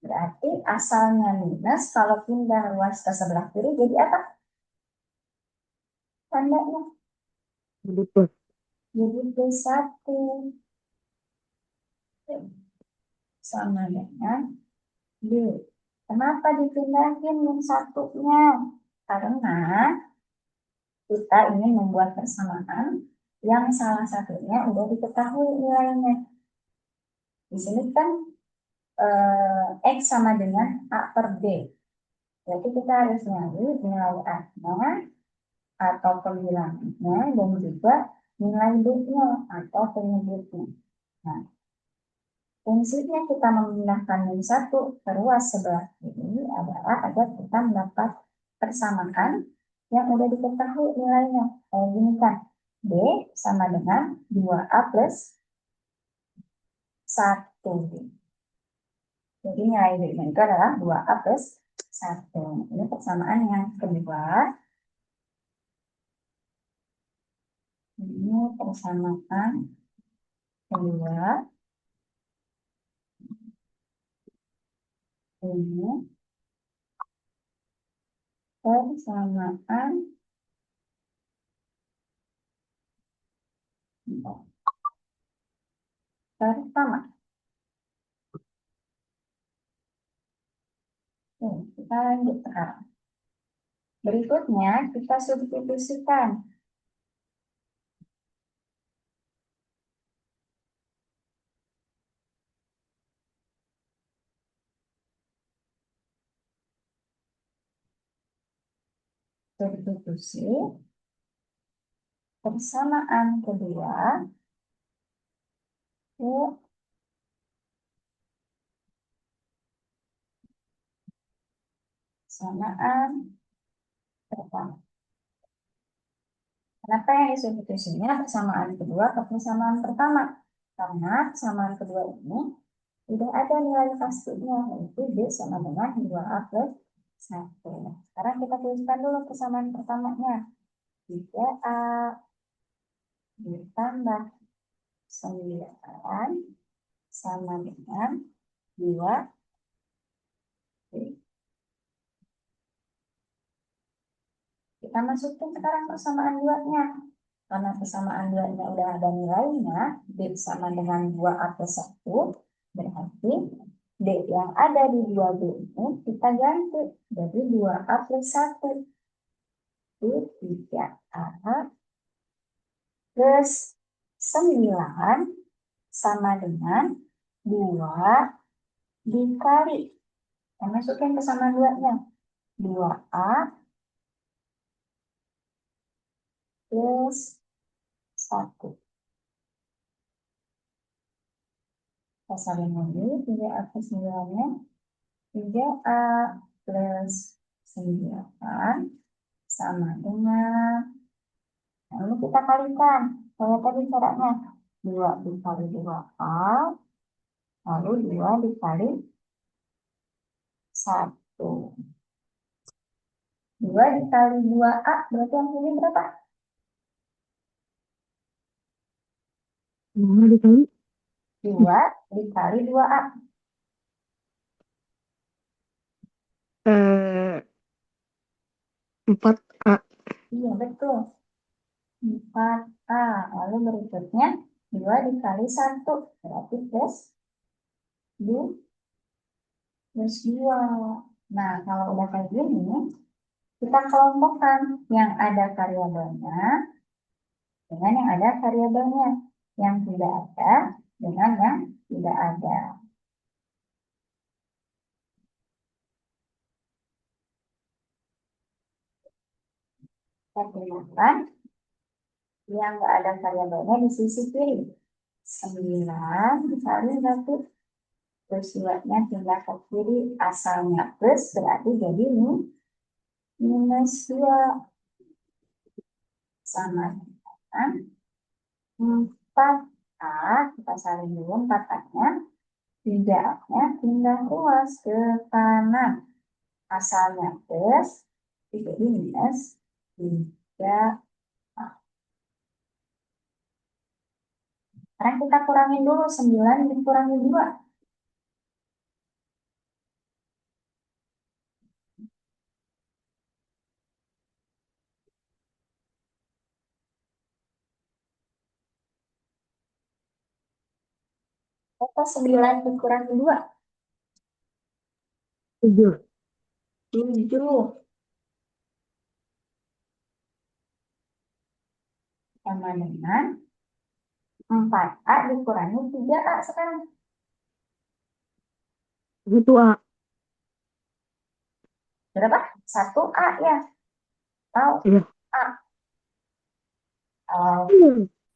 Speaker 1: Berarti asalnya minus, kalau pindah ruas ke sebelah kiri jadi apa tandanya?
Speaker 2: Jadi plus.
Speaker 1: Jadi plus 1 sama dengan B. Kenapa dipindahin min-1-nya? Karena kita ingin membuat persamaan yang salah satunya udah diketahui nilainya. Di sini kan X sama dengan A per B. Berarti kita harus nyari nilai A-nya atau pembilangnya dan juga nilai B-nya atau penyebutnya. Nah, fungsinya kita memindahkan min-1 ke ruas sebelah kiri adalah agar kita mendapat persamaan yang udah diketahui nilainya. Kayak gini kan, B sama dengan 2A plus 1. Jadi nilai B-nya itu adalah 2A plus 1. Ini persamaan yang kedua. Ini persamaan kedua. Ini persamaan pertama. Kita lanjut sekarang. Berikutnya kita substitusikan. Substitusi persamaan kedua ke persamaan pertama. Kenapa yang disubstitusinya persamaan kedua ke persamaan pertama? Karena persamaan kedua ini tidak ada nilai pastinya, yaitu B sama dengan 2A plus 1. Sekarang kita tuliskan dulu persamaan pertamanya. 3A ditambah 9 sama dengan 2B. Kita masukin sekarang persamaan 2-nya. Karena persamaan 2-nya udah ada nilainya, B sama dengan 2A plus 1, berarti D yang ada di 2B ini kita ganti. Jadi 2A plus 1. Itu 3A plus 9 sama dengan 2 dikali. Kita masukin persamaan 2-nya. 2A plus 1. Kita salin lagi, 3A plus 9-nya. 3A plus 9 sama dengan, nah ini kita kalikan. Kayak tadi caranya. 2 dikali 2A, lalu 2 dikali 1. 2 dikali 2A, berarti yang ini berapa?
Speaker 2: 2 dikali
Speaker 1: 2 dikali 2A.
Speaker 2: 4A.
Speaker 1: Iya, betul. 4A. Lalu berikutnya 2 dikali 1. Berarti plus 2. plus 2. Nah, kalau udah kayak gini, kita kelompokkan yang ada variabelnya dengan yang ada variabelnya. Yang tidak ada dengan yang tidak ada. Kita gunakan yang nggak ada variabelnya di sisi kiri. 9 dikali 1 plus 2-nya pindah ke kiri, asalnya plus berarti jadi minus 2 sama dengan 4A, kita salin dulu 4A-nya, 3A-nya pindah ruas ke kanan, asalnya plus jadi minus 3. Sekarang kita kurangin dulu, 9 dikurangi 2. Berapa 9 dikurangi 2?
Speaker 2: 7.
Speaker 1: 7. Sama dengan 4A dikurangi 3A sekarang.
Speaker 2: 1A.
Speaker 1: Berapa? 1A ya. Atau
Speaker 2: Ya.
Speaker 1: A. Kalau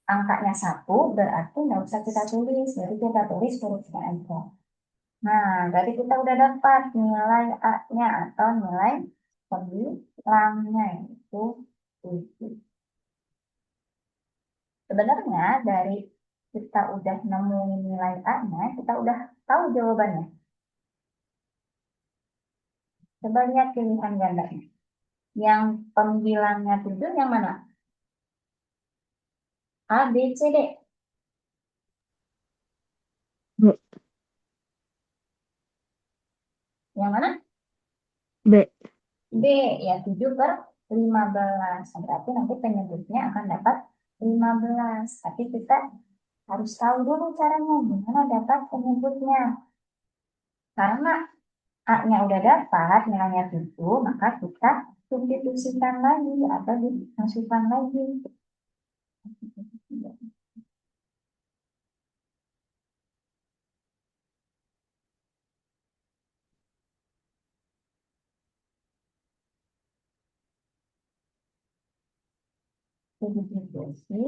Speaker 1: angkanya 1 berarti nggak usah kita tulis. Jadi kita tulis hurufnya aja. Nah, berarti kita udah dapat nilai A-nya atau nilai pembilangnya itu 7. Sebenarnya dari kita udah nemuin nilai A-nya, kita udah tahu jawabannya. Coba lihat pilihan gandanya. Yang pembilangnya 7 yang mana? A, B, C, D.
Speaker 2: B.
Speaker 1: Yang mana?
Speaker 2: B.
Speaker 1: B, ya 7/15. Berarti nanti penyebutnya akan dapat 15. Tapi kita harus tahu dulu caranya gimana dapat penyebutnya. Karena A-nya udah dapat nilainya 7, maka kita substitusikan lagi atau dimasukkan lagi. Substitusi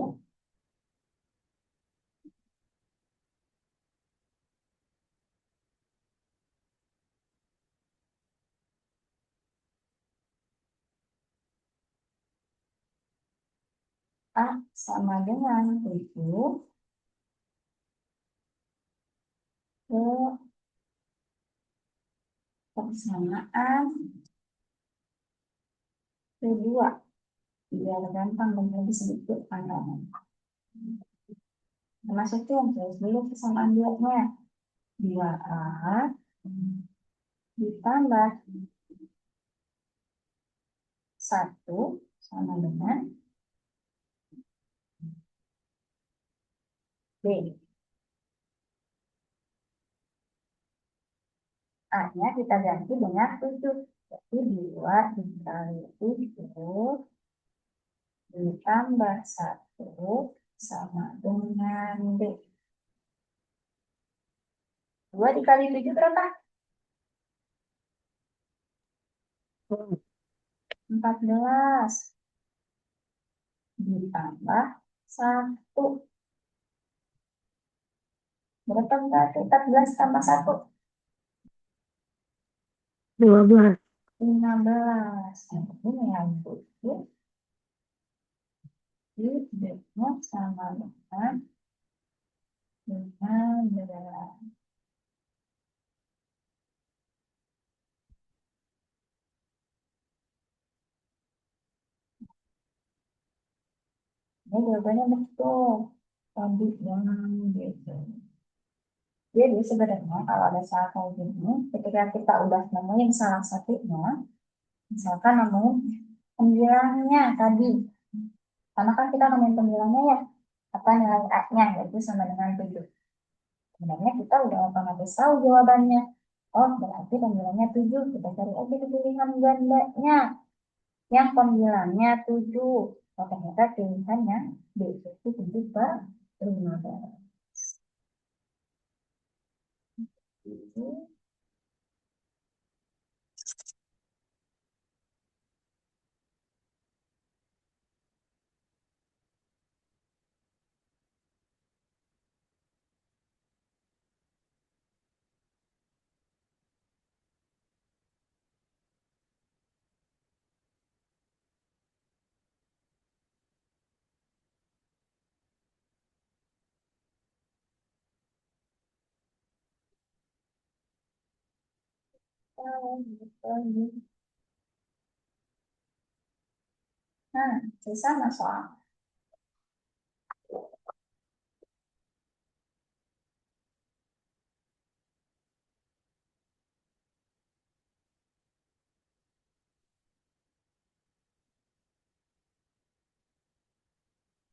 Speaker 1: A sama dengan 7 ke persamaan kedua. Biar gampang dan lebih sedikit panggilan. Termasuk itu tulis dulu persamaan duanya. 2A ditambah 1 sama dengan B. A-nya kita ganti dengan 7. Jadi 2 dikali 7 ditambah 1 sama dengan B. 2 dikali 7 berapa? 14. Ditambah 1. Berapa berarti? 14 tambah 1.
Speaker 2: 15.
Speaker 1: 15. Ini yang 7. B-nya sama dengan 15. Ini jawabannya betul. Tadi yang gitu. Jadi sebenarnya kalau ada salah kayak gini, ketika kita udah nemuin salah satunya, misalkan nemuin pembilangnya tadi, karena kan kita nemuin pembilangnya ya, apa nilai A-nya, yaitu sama dengan 7. Sebenarnya kita udah otomatis tahu jawabannya. Oh, berarti pembilangnya 7. Kita cari aja pilihan gandanya. Yang pembilangnya 7. Oh, ternyata pilihannya B itu 7 per 15. Nah, sama soal.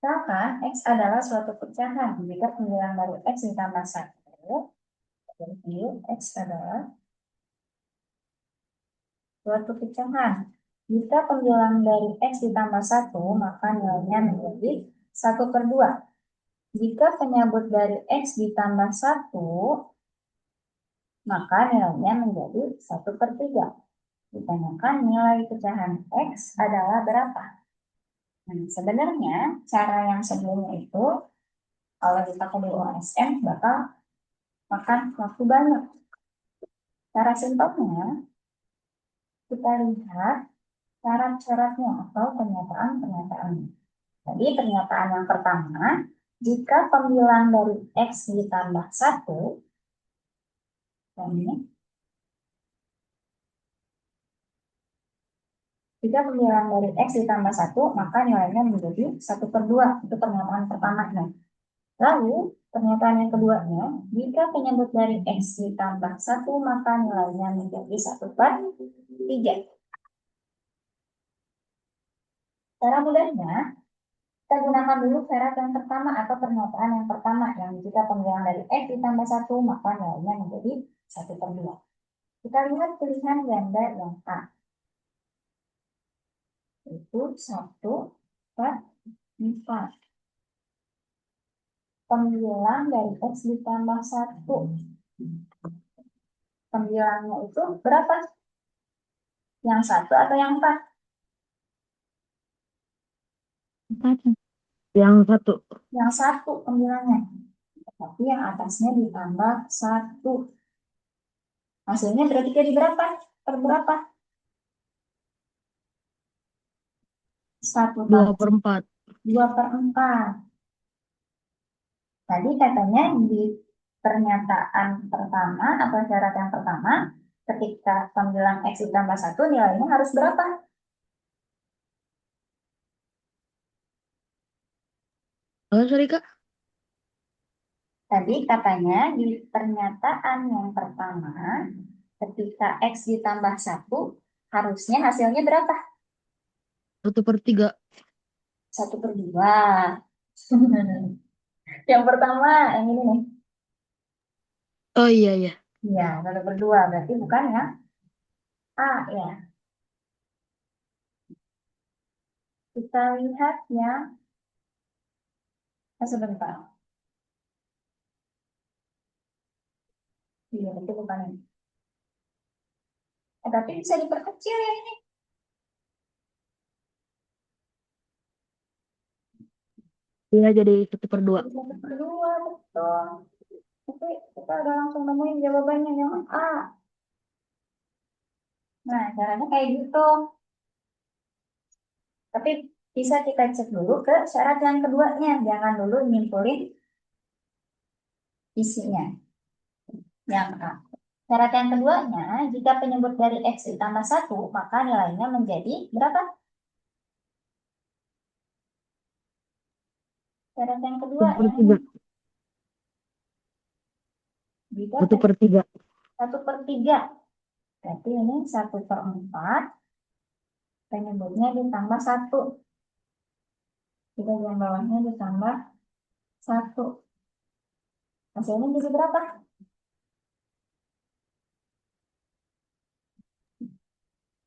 Speaker 1: Misalkan X adalah suatu pecahan jika pembilang dari X ditambah 1. Jadi X adalah suatu pecahan. Jika pembilang dari X ditambah 1, maka nilainya menjadi 1/2. Jika penyebut dari X ditambah 1, maka nilainya menjadi 1/3. Ditanyakan nilai pecahan X adalah berapa? Nah, sebenarnya cara yang sebelumnya itu kalau dipakai di OSM bakal makan waktu banyak. Cara simpelnya kita lihat syarat-syaratnya atau pernyataan-pernyataannya. Jadi pernyataan yang pertama, jika pembilang dari X ditambah 1, ini, jika pembilang dari X ditambah 1, maka nilainya menjadi 1/2. Itu pernyataan pertamanya. Lalu, pernyataan yang keduanya, jika penyebut dari X ditambah 1, maka nilainya menjadi 1/3. Cara mudahnya, kita gunakan dulu syarat yang pertama atau pernyataan yang pertama, yang jika pembilang dari X ditambah 1, maka nilainya menjadi 1/2. Kita lihat pilihan ganda yang A. Itu 1, 4, 4. Pembilang dari X ditambah 1. Pembilangnya itu berapa? Yang 1 atau yang 4?
Speaker 2: 4. Yang 1.
Speaker 1: Yang 1 pembilangnya. Tapi yang atasnya ditambah 1. Hasilnya berarti jadi berapa? Per berapa?
Speaker 2: 2/4.
Speaker 1: 2/4. Tadi katanya di pernyataan pertama atau syarat yang pertama, ketika pembilang X ditambah 1, nilainya harus berapa?
Speaker 2: Oh, sorry Kak.
Speaker 1: Tadi katanya di pernyataan yang pertama, ketika X ditambah 1, harusnya hasilnya berapa?
Speaker 2: 1/3.
Speaker 1: 1/2. Yang pertama, yang ini nih.
Speaker 2: Oh iya ya.
Speaker 1: Ya, 1/2. Berarti bukan ya? A ya. Kita lihat ya. Sebentar. Iya, itu bukan ini. Tapi bisa diperkecil ya ini.
Speaker 2: Iya jadi 1/2.
Speaker 1: 1/2, betul. Tapi kita udah langsung nemuin jawabannya yang A. Nah, caranya kayak gitu. Tapi bisa kita cek dulu ke syarat yang keduanya. Jangan dulu nyimpulin isinya. Yang A. Syarat yang keduanya, jika penyebut dari X ditambah 1, maka nilainya menjadi berapa? Syarat yang kedua yang ini.
Speaker 2: 1/3.
Speaker 1: Jika
Speaker 2: 1/3.
Speaker 1: 1/3. Berarti ini 1/4. Penyebutnya ditambah 1. Di bagian bawahnya ditambah 1. Hasilnya jadi berapa?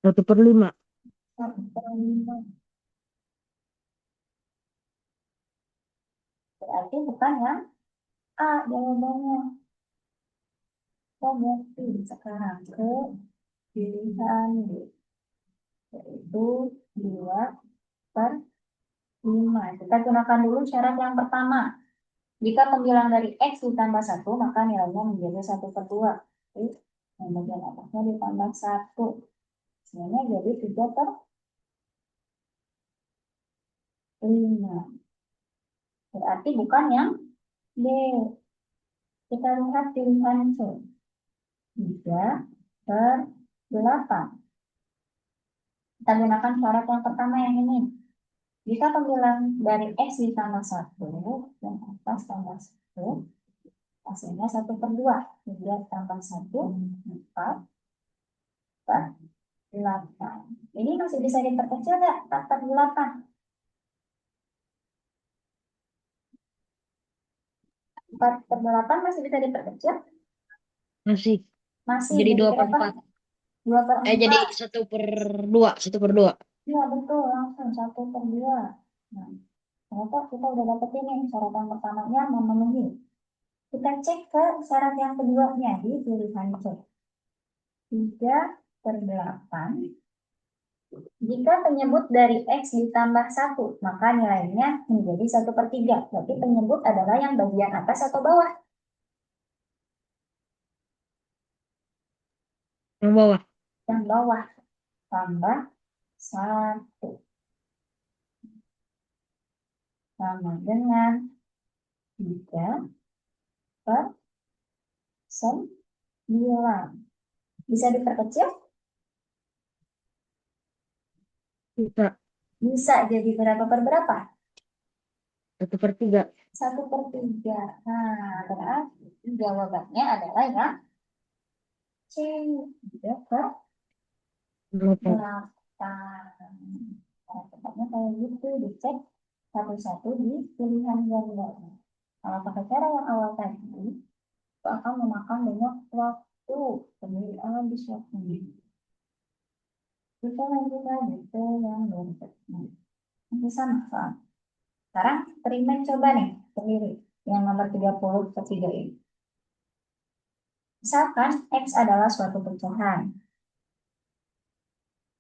Speaker 2: 1/5.
Speaker 1: 1/5. Berarti bukan yang A jawabannya. Kita ganti sekarang ke pilihan B, yaitu 2/5. Kita gunakan dulu syarat yang pertama. Jika pembilang dari X ditambah 1, maka nilainya menjadi 1/2. Jadi, yang bagian atasnya ditambah 1. Sebenarnya jadi 3/5. Berarti bukan yang B. Kita lihat pilihan C. 3/8. Kita gunakan syarat yang pertama yang ini. Jika pembilang dari X ditambah 1, yang atas tambah 1, hasilnya 1/2. 3 tambah 1, 4, 8. Ini masih bisa diperkecil nggak? 4/8. 4/8 masih bisa diperkecil?
Speaker 2: Masih.
Speaker 1: Masih.
Speaker 2: Jadi
Speaker 1: Jadi
Speaker 2: 2/4.
Speaker 1: berapa? 2/4.
Speaker 2: Jadi 1/2. 1/2.
Speaker 1: Iya, betul. Langsung 1/2. Nah, ternyata kita udah dapet ini. Syarat yang pertamanya memenuhi. Kita cek ke syarat yang keduanya di pilihan C. 3/8. Jika penyebut dari X ditambah 1, maka nilainya menjadi 1/3. Berarti penyebut adalah yang bagian atas atau bawah?
Speaker 2: Yang bawah.
Speaker 1: Yang bawah. Tambah 1. Sama dengan 3/9. Bisa diperkecil?
Speaker 2: Bisa.
Speaker 1: Bisa jadi berapa per berapa?
Speaker 2: 1/3.
Speaker 1: 1/3. Nah, berarti jawabannya adalah yang C. 3/8.
Speaker 2: 8.
Speaker 1: Nah, tempatnya kayak gitu, dicek satu-satu di pilihan ganda. Kalau pakai cara yang awal tadi, itu akan memakan banyak waktu. Pemilihan habis waktu. Kita lanjut lagi ke yang berikutnya. Ini sama soal. Sekarang eksperimen coba nih sendiri. Yang nomor 33 ini. Misalkan X adalah suatu pecahan.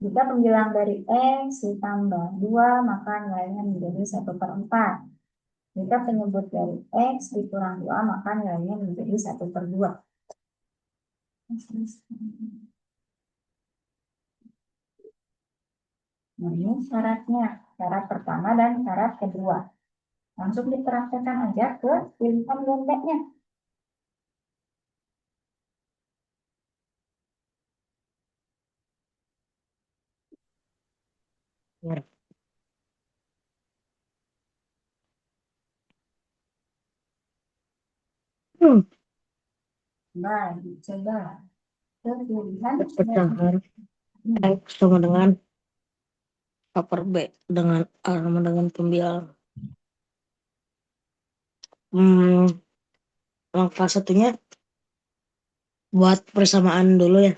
Speaker 1: Jika pembilang dari X ditambah 2, maka nilainya menjadi 1/4. Jika penyebut dari X dikurang 2, maka nilainya menjadi 1/2. Nah, ini syaratnya. Syarat pertama dan syarat kedua. Langsung dipraktekkan aja ke pilihan gandanya.
Speaker 2: Hmm.
Speaker 1: Nah, coba ke pilihan
Speaker 2: Pecahan X sama dengan A per B dengan A sama dengan pembilang. Langkah satunya buat persamaan dulu ya.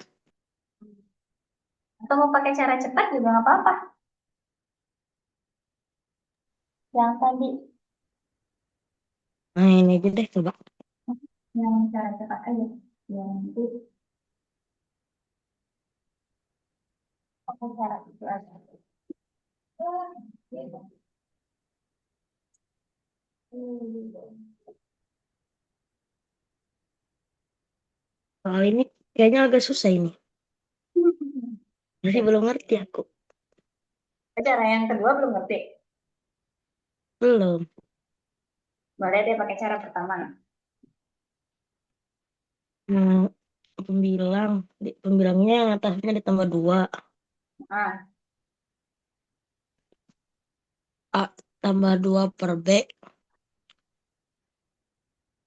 Speaker 1: Atau mau pakai cara cepat juga nggak apa-apa. Yang tadi,
Speaker 2: Nah ini aja deh coba.
Speaker 1: yang cara cepat aja. Yang itu pakai cara itu aja. Gitu.
Speaker 2: Soal ini kayaknya agak susah ini. Masih belum ngerti aku.
Speaker 1: Cara yang kedua belum ngerti.
Speaker 2: Belum.
Speaker 1: Boleh deh pakai cara pertama.
Speaker 2: Hmm, pembilangnya yang atasnya ditambah 2.
Speaker 1: Nah,
Speaker 2: A tambah 2 per B.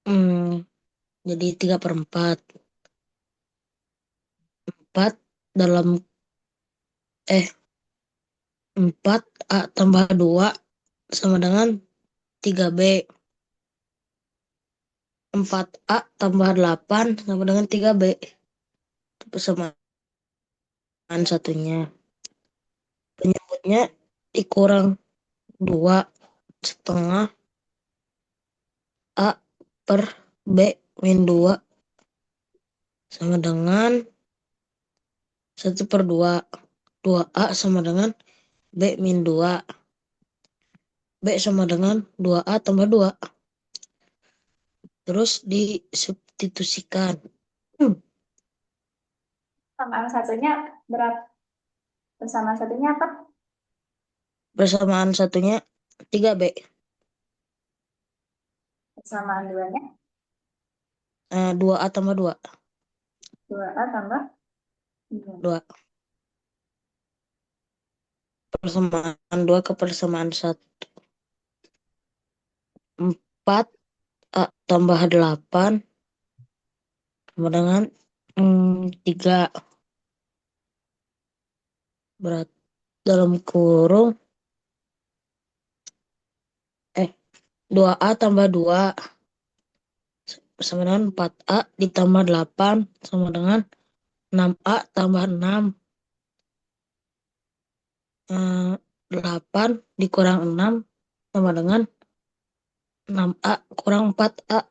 Speaker 2: Hmm, jadi 3/4. 4 dalam 4 A tambah 2 sama dengan 3B. 4A tambah 8 sama dengan 3B. Persamaan satunya. Penyebutnya dikurang 2 setengah A per B min 2 sama dengan 1/2. 2A sama dengan B min 2. B sama dengan 2A tambah 2. Terus disubstitusikan.
Speaker 1: Persamaan satunya berapa? Persamaan satunya apa?
Speaker 2: Persamaan satunya 3B.
Speaker 1: Persamaan duanya
Speaker 2: 2A tambah 2.
Speaker 1: 2A tambah 2.
Speaker 2: 2. Persamaan 2 ke persamaan 1. 4A tambah 8 sama dengan 3. Berat dalam kurung 2A tambah 2 sama dengan 4A ditambah 8 sama dengan 6A tambah 6. 8 dikurang 6 sama dengan 6A kurang 4A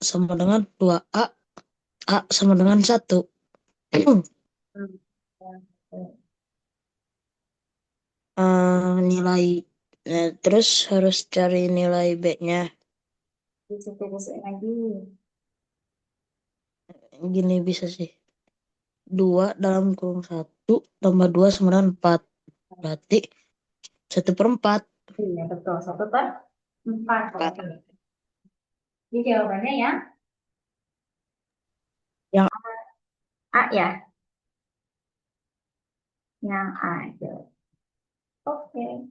Speaker 2: sama dengan 2A. A sama dengan 1. Nilai terus harus cari nilai B-nya.
Speaker 1: Disubstitusikan lagi.
Speaker 2: Gini bisa sih. 2 dalam kurung 1 tambah 2 sama dengan 4. Berarti 1/4.
Speaker 1: Iya, betul. 1/4.
Speaker 2: 4.
Speaker 1: Oke. Jadi jawabannya yang
Speaker 2: Yang
Speaker 1: A ya. Yang A aja. Oke.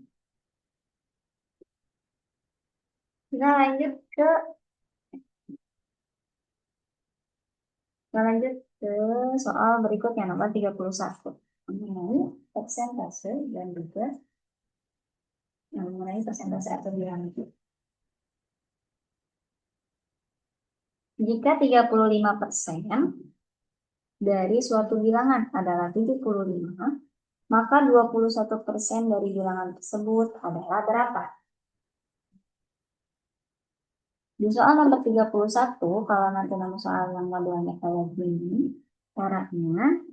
Speaker 1: Kita lanjut ke soal berikutnya nomor 31. Mengenai persentase dan juga mengenai persentase atau bilangan. Jika 35% dari suatu bilangan adalah 75, maka 21% dari bilangan tersebut adalah berapa? Di soal nomor 31, kalau nanti nomor soal yang modelnya kayak gini, caranya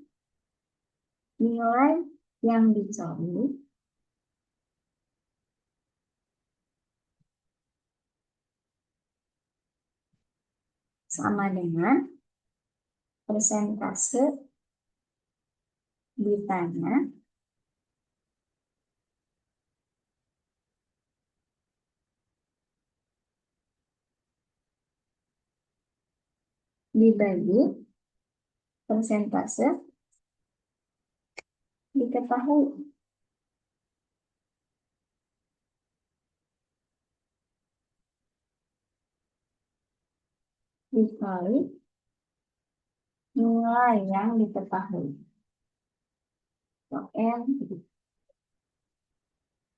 Speaker 1: nilai yang dicari sama dengan persentase ditanya dibagi persentase diketahui. Dikali nilai yang diketahui. N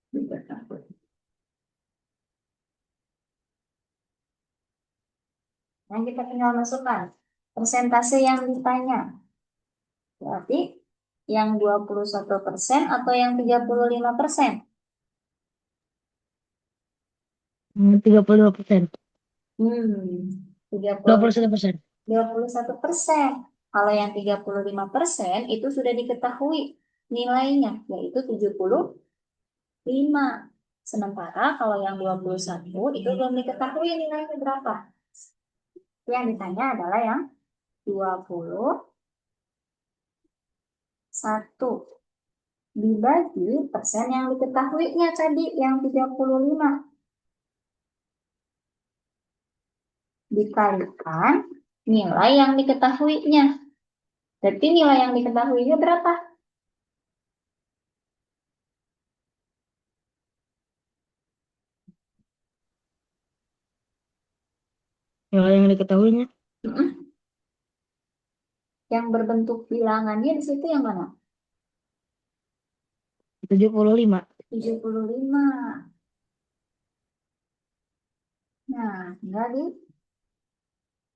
Speaker 1: diketahui. Nah, kita tinggal masukkan persentase yang ditanya. Berarti yang 21% atau yang 35%?
Speaker 2: 35%.
Speaker 1: 30,
Speaker 2: 21%.
Speaker 1: 21%. Kalau yang 35% itu sudah diketahui nilainya, yaitu 75. Sementara kalau yang 21 itu belum diketahui nilainya berapa. Yang ditanya adalah yang 21 dibagi persen yang diketahuinya tadi yang 35 dikalikan nilai yang diketahuinya. Berarti nilai yang diketahuinya berapa?
Speaker 2: Nilai yang diketahuinya
Speaker 1: Yang berbentuk bilangannya di situ yang mana?
Speaker 2: 75.
Speaker 1: 75. Nah, tinggal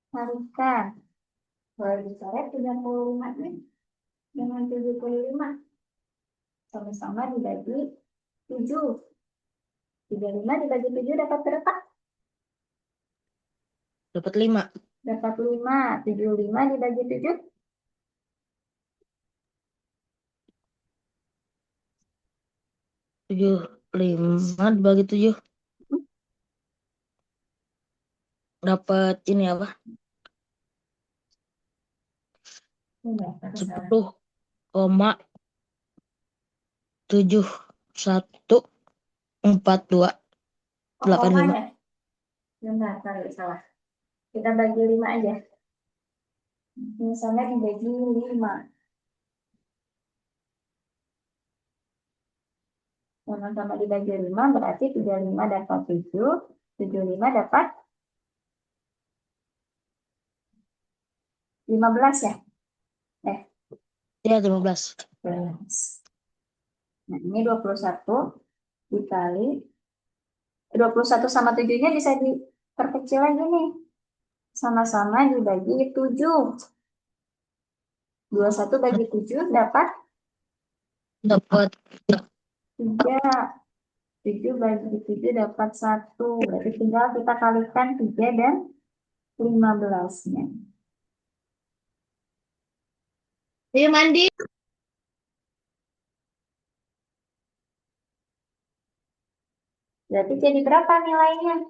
Speaker 1: dicarikan. Boleh dicoret 75 nih. dengan 75. Sama-sama dibagi 7. 35 dibagi 7 dapat berapa?
Speaker 2: Dapat 5.
Speaker 1: Dapat 5. 75 dibagi 7.
Speaker 2: 75 dibagi 7. Dapat ini apa?
Speaker 1: Enggak, tapi salah.
Speaker 2: 10,714285.
Speaker 1: Komanya. Benar, kali salah. Kita bagi 5 aja. Misalnya dibagi 5. Sama-sama dibagi 5 berarti 35 dapat 7. 75 dapat 15 ya?
Speaker 2: Ya, 15.
Speaker 1: 15. Nah, ini 21 dikali 21 sama 7-nya bisa diperkecil lagi nih. Sama-sama dibagi 7. 21 bagi 7 dapat
Speaker 2: Dapat
Speaker 1: 3. 7 bagi 7 dapat 1. Berarti tinggal kita kalikan 3 dan 15-nya.
Speaker 2: Ayo mandi.
Speaker 1: Berarti jadi berapa nilainya?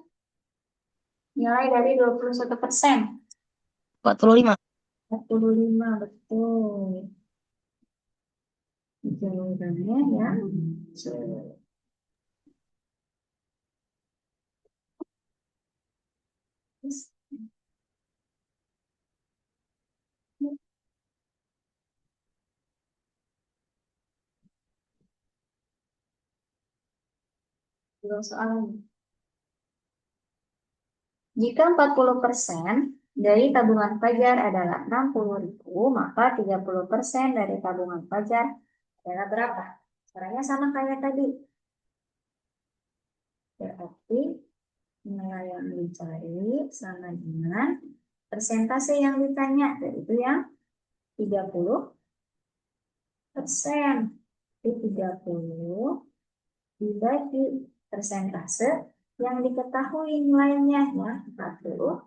Speaker 1: Nilai dari 21%.
Speaker 2: 45.
Speaker 1: 45, betul. Jawabannya yang dua soal lagi. Jika 40% dari tabungan fajar adalah 60.000, maka 30% dari tabungan fajar adalah berapa? Caranya sama kayak tadi. Berarti nilai yang dicari sama dengan persentase yang ditanya, yaitu yang 30%. Jadi 30 dibagi persentase yang diketahui nilainya ya 40%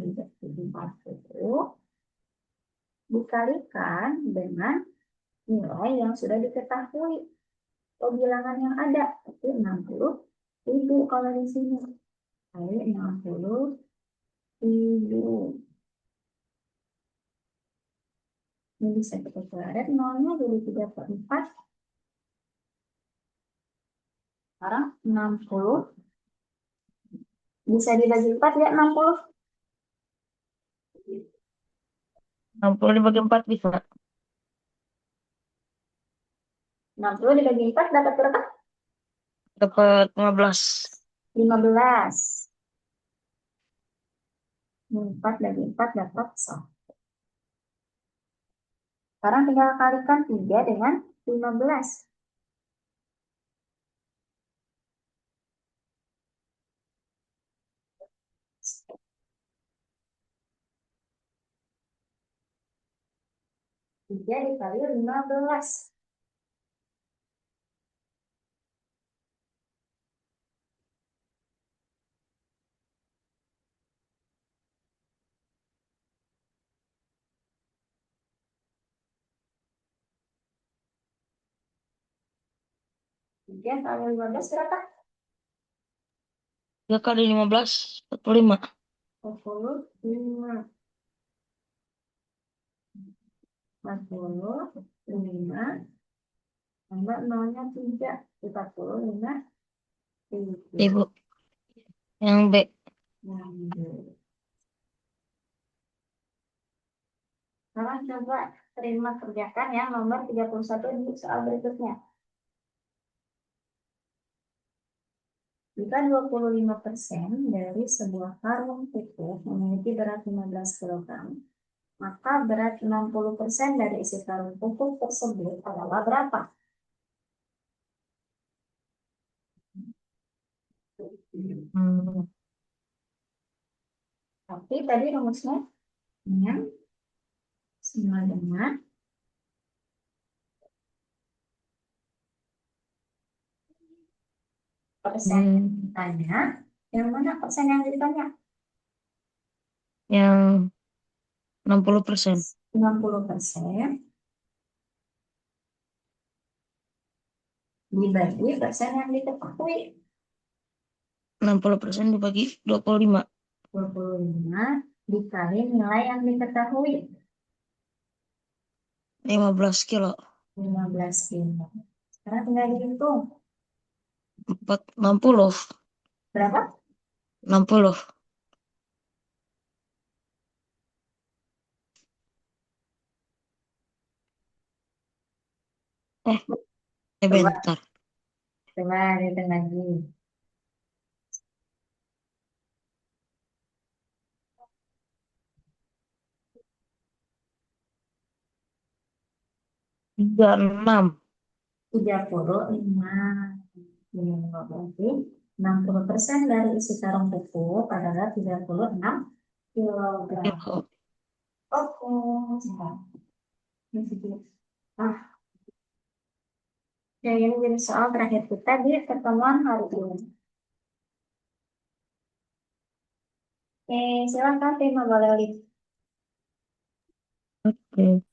Speaker 1: dibagi 40 dikalikan dengan nilai yang sudah diketahui atau bilangan yang ada, itu 60.000 kalau di sini kali 60.000. Ini bisa kita coret nolnya jadi 3/4. Sekarang 60 bisa dibagi 4 ya 60.
Speaker 2: 60 dibagi 4 bisa.
Speaker 1: 60 dibagi 4 dapat berapa?
Speaker 2: Dapat 15.
Speaker 1: 15. 4 bagi 4 dapat 1. Sekarang tinggal kalikan 3 dengan 15. Tiga dikali 15. Tiga kali 15 berapa?
Speaker 2: 3 kali 15, 45.
Speaker 1: 45. 45 tambah nolnya 3. 45 ribu.
Speaker 2: Ibu. Yang B.
Speaker 1: Sekarang coba terima kerjakan yang nomor 31 di soal berikutnya. Jika 25% dari sebuah karung pupuk memiliki berat 15 kg, maka berat 60% dari isi karung pupuk tersebut adalah berapa? Tapi tadi rumusnya yang sama dengan Persen yang
Speaker 2: Hmm,
Speaker 1: ditanya, yang mana persen yang ditanya?
Speaker 2: yang 60%.
Speaker 1: 60% dibagi persen yang diketahui.
Speaker 2: 60% dibagi 25.
Speaker 1: 25 dikali nilai yang diketahui.
Speaker 2: 15 kilo.
Speaker 1: 15 kilo. Sekarang tinggal dihitung.
Speaker 2: 60.
Speaker 1: Berapa?
Speaker 2: 60. Eh,
Speaker 1: Coba,
Speaker 2: bentar.
Speaker 1: coba dihitung lagi.
Speaker 2: 36.
Speaker 1: 35. Ini berarti 60% dari isi karung pupuk adalah 36 kilogram.
Speaker 2: Kilo.
Speaker 1: Oke, sebentar. Ini sedikit. Ah, ya ini jadi soal terakhir kita di pertemuan hari ini. Oke, silakan tema boleh.
Speaker 2: Oke.